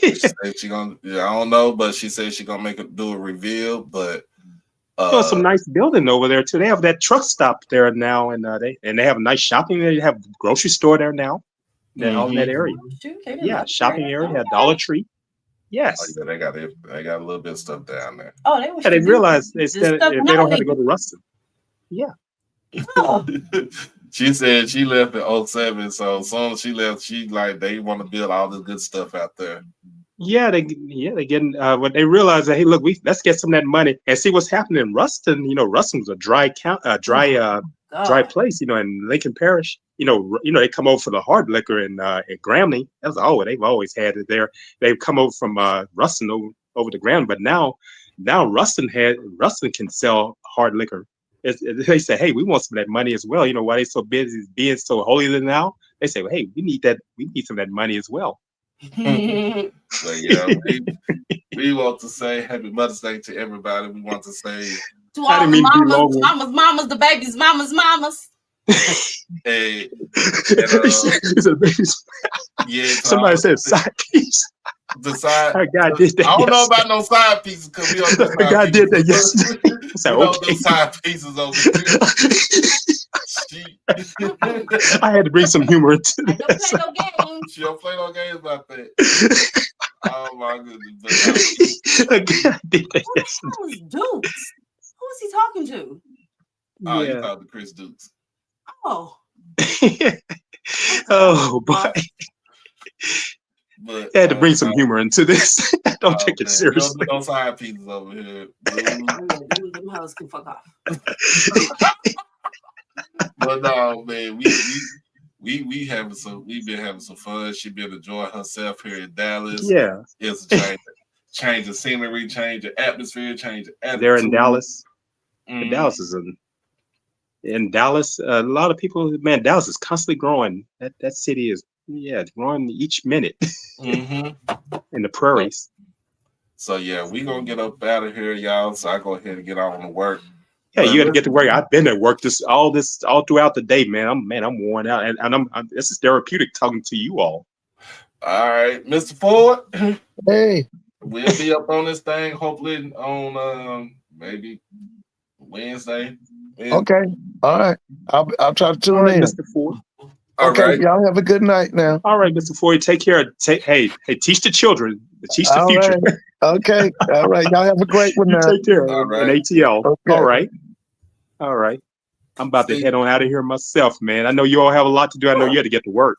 She said she gonna. I don't know, but she said she gonna do a reveal. But some nice building over there too. They have that truck stop there now, and they have a nice shopping. They have a grocery store there now. All in that area. Yeah, shopping area. Have Dollar Tree. Yes. Oh, yeah, they got a little bit of stuff down there. Oh, they realize if they don't have to go to Ruston. Yeah. Oh. She said she left in 07, so as soon as she left, they want to build all this good stuff out there. Yeah, they getting when they realize that, hey, look, let's get some of that money and see what's happening in Ruston. Ruston was a dry place, in Lincoln Parish. They come over for the hard liquor in Grambling. That's they've always had it there. They've come over from Ruston over to Grambling, but now Ruston can sell hard liquor. They say, hey, we want some of that money as well. Why they so busy being so holy now? They say, well, hey, we need some of that money as well. Well, we want to say Happy Mother's Day to everybody. We want to say to all the mamas, the babies, mamas. Hey, somebody said side piece. The side. Our guy did that. I don't know about no side pieces because we don't do the guy did that yesterday. We don't do side pieces over here. I had to bring some humor into this. She don't play no games about that. Oh my goodness! A guy did that yesterday. Who was Dukes? Who was he talking to? Oh, you talking to Chris Dukes? Oh. Oh boy. But I had to bring some humor into this. Don't take it seriously. No side pieces over here. Them hoes can fuck off. But no, man, we've been having some fun. She been enjoying herself here in Dallas. Yeah, it's a change of scenery, change of atmosphere, change of attitude. They're in Dallas. Dallas is in Dallas. A lot of people, man, Dallas is constantly growing. That city is. Yeah, it's growing each minute in the prairies. So yeah, we gonna get up out of here, y'all. So I go ahead and get on to work. Yeah, you got to get to work. I've been at work all throughout the day, man. I'm worn out, and this is therapeutic talking to you all. All right, Mr. Ford. Hey, we'll be up on this thing hopefully on maybe Wednesday. Okay, all right. I'll try to tune in. Mr. Ford. Okay, right. Y'all have a good night now. All right, Mr. Ford, take care. Hey, teach the children. Teach the future. Right. Okay, all right. Y'all have a great one now. Take care. All right. And ATL. Okay. All right. I'm about to head on out of here myself, man. I know you all have a lot to do. I know you had to get to work.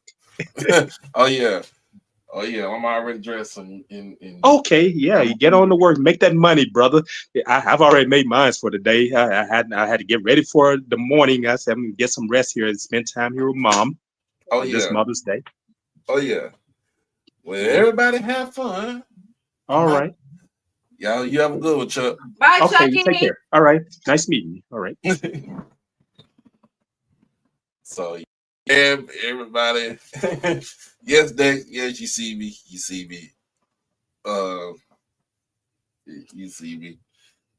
Oh yeah. I'm already dressed in. Okay, yeah. You get on to work. Make that money, brother. I've already made mine for the day. I had to get ready for the morning. I said I'm gonna get some rest here and spend time here with Mom. Oh yeah. This Mother's Day. Oh yeah. Well, everybody have fun. All right. Y'all, you have a good one, Chuck. Bye, Okay, Chucky. you take care. All right. Nice meeting you. All right. So, yeah, everybody. Yes, Dick. Yes, you see me. You see me. You see me.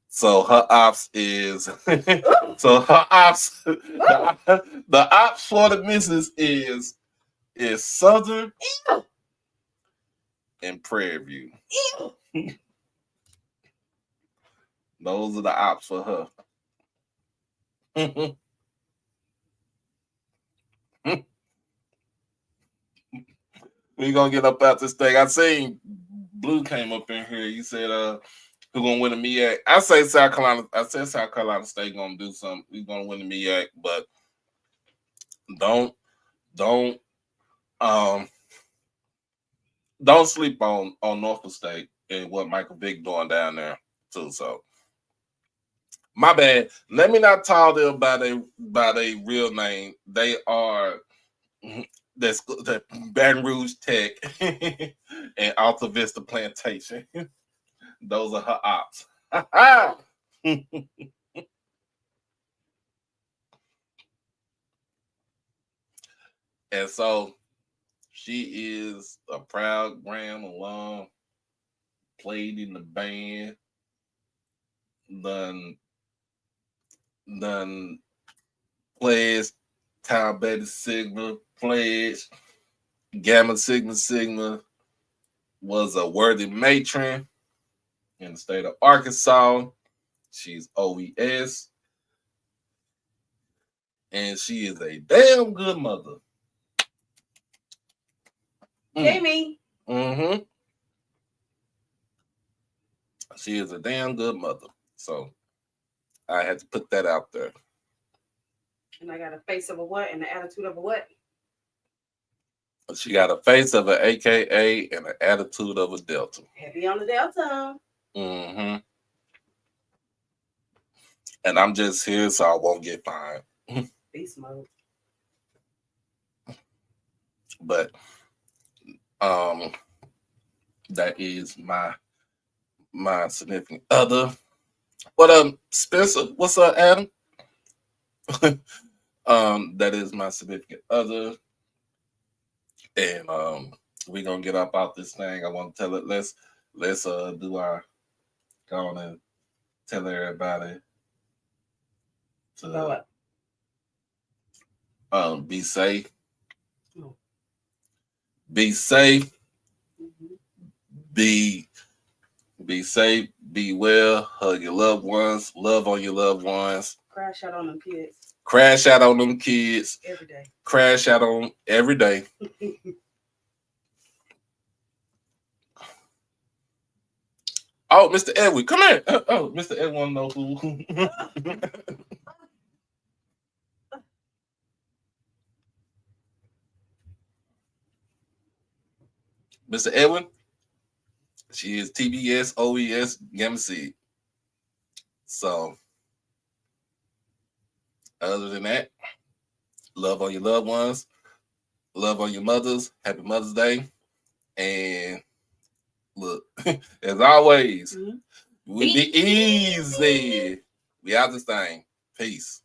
So her ops is. So her ops. The ops for the missus is Southern and Prairie View. Those are the ops for her. We gonna get up out this thing. I seen Blue came up in here. You said who gonna win the MEAC? I say South Carolina. I said South Carolina State gonna do something. We gonna win the MEAC, but don't sleep on Norfolk State and what Michael Vick doing down there too. So my bad. Let me not call them by their real name. They are that's the Baton Rouge Tech and Alta Vista Plantation. Those are her ops. And so She is a proud Graham alum, played in the band, done pledged Tau Beta Sigma, pledged Gamma Sigma Sigma, was a worthy matron in the state of Arkansas. She's OES. And she is a damn good mother. Jamie. Mm-hmm. She is a damn good mother. So I had to put that out there. And I got a face of a what and the attitude of a what? She got a face of an AKA and an attitude of a Delta. Heavy on the Delta. Mm-hmm. And I'm just here so I won't get fined. Beast mode. But that is my significant other. What up, Spencer? What's up, Adam? That is my significant other. And we're gonna get up out this thing. I want to tell it. Let's do our go on and tell everybody to be safe. Oh. Be safe. Mm-hmm. Be safe. Be well. Hug your loved ones. Love on your loved ones. Crash out on them kids. Crash out on them kids. Every day. Crash out on them every day. Oh, Mr. Edwin, come here. Oh, Mr. Edwin want to know who. Mr. Edwin, she is TBS, OES, Gamma Seed. So, other than that, love on your loved ones, love on your mothers. Happy Mother's Day. And look, as always, we be easy. We out this thing. Peace.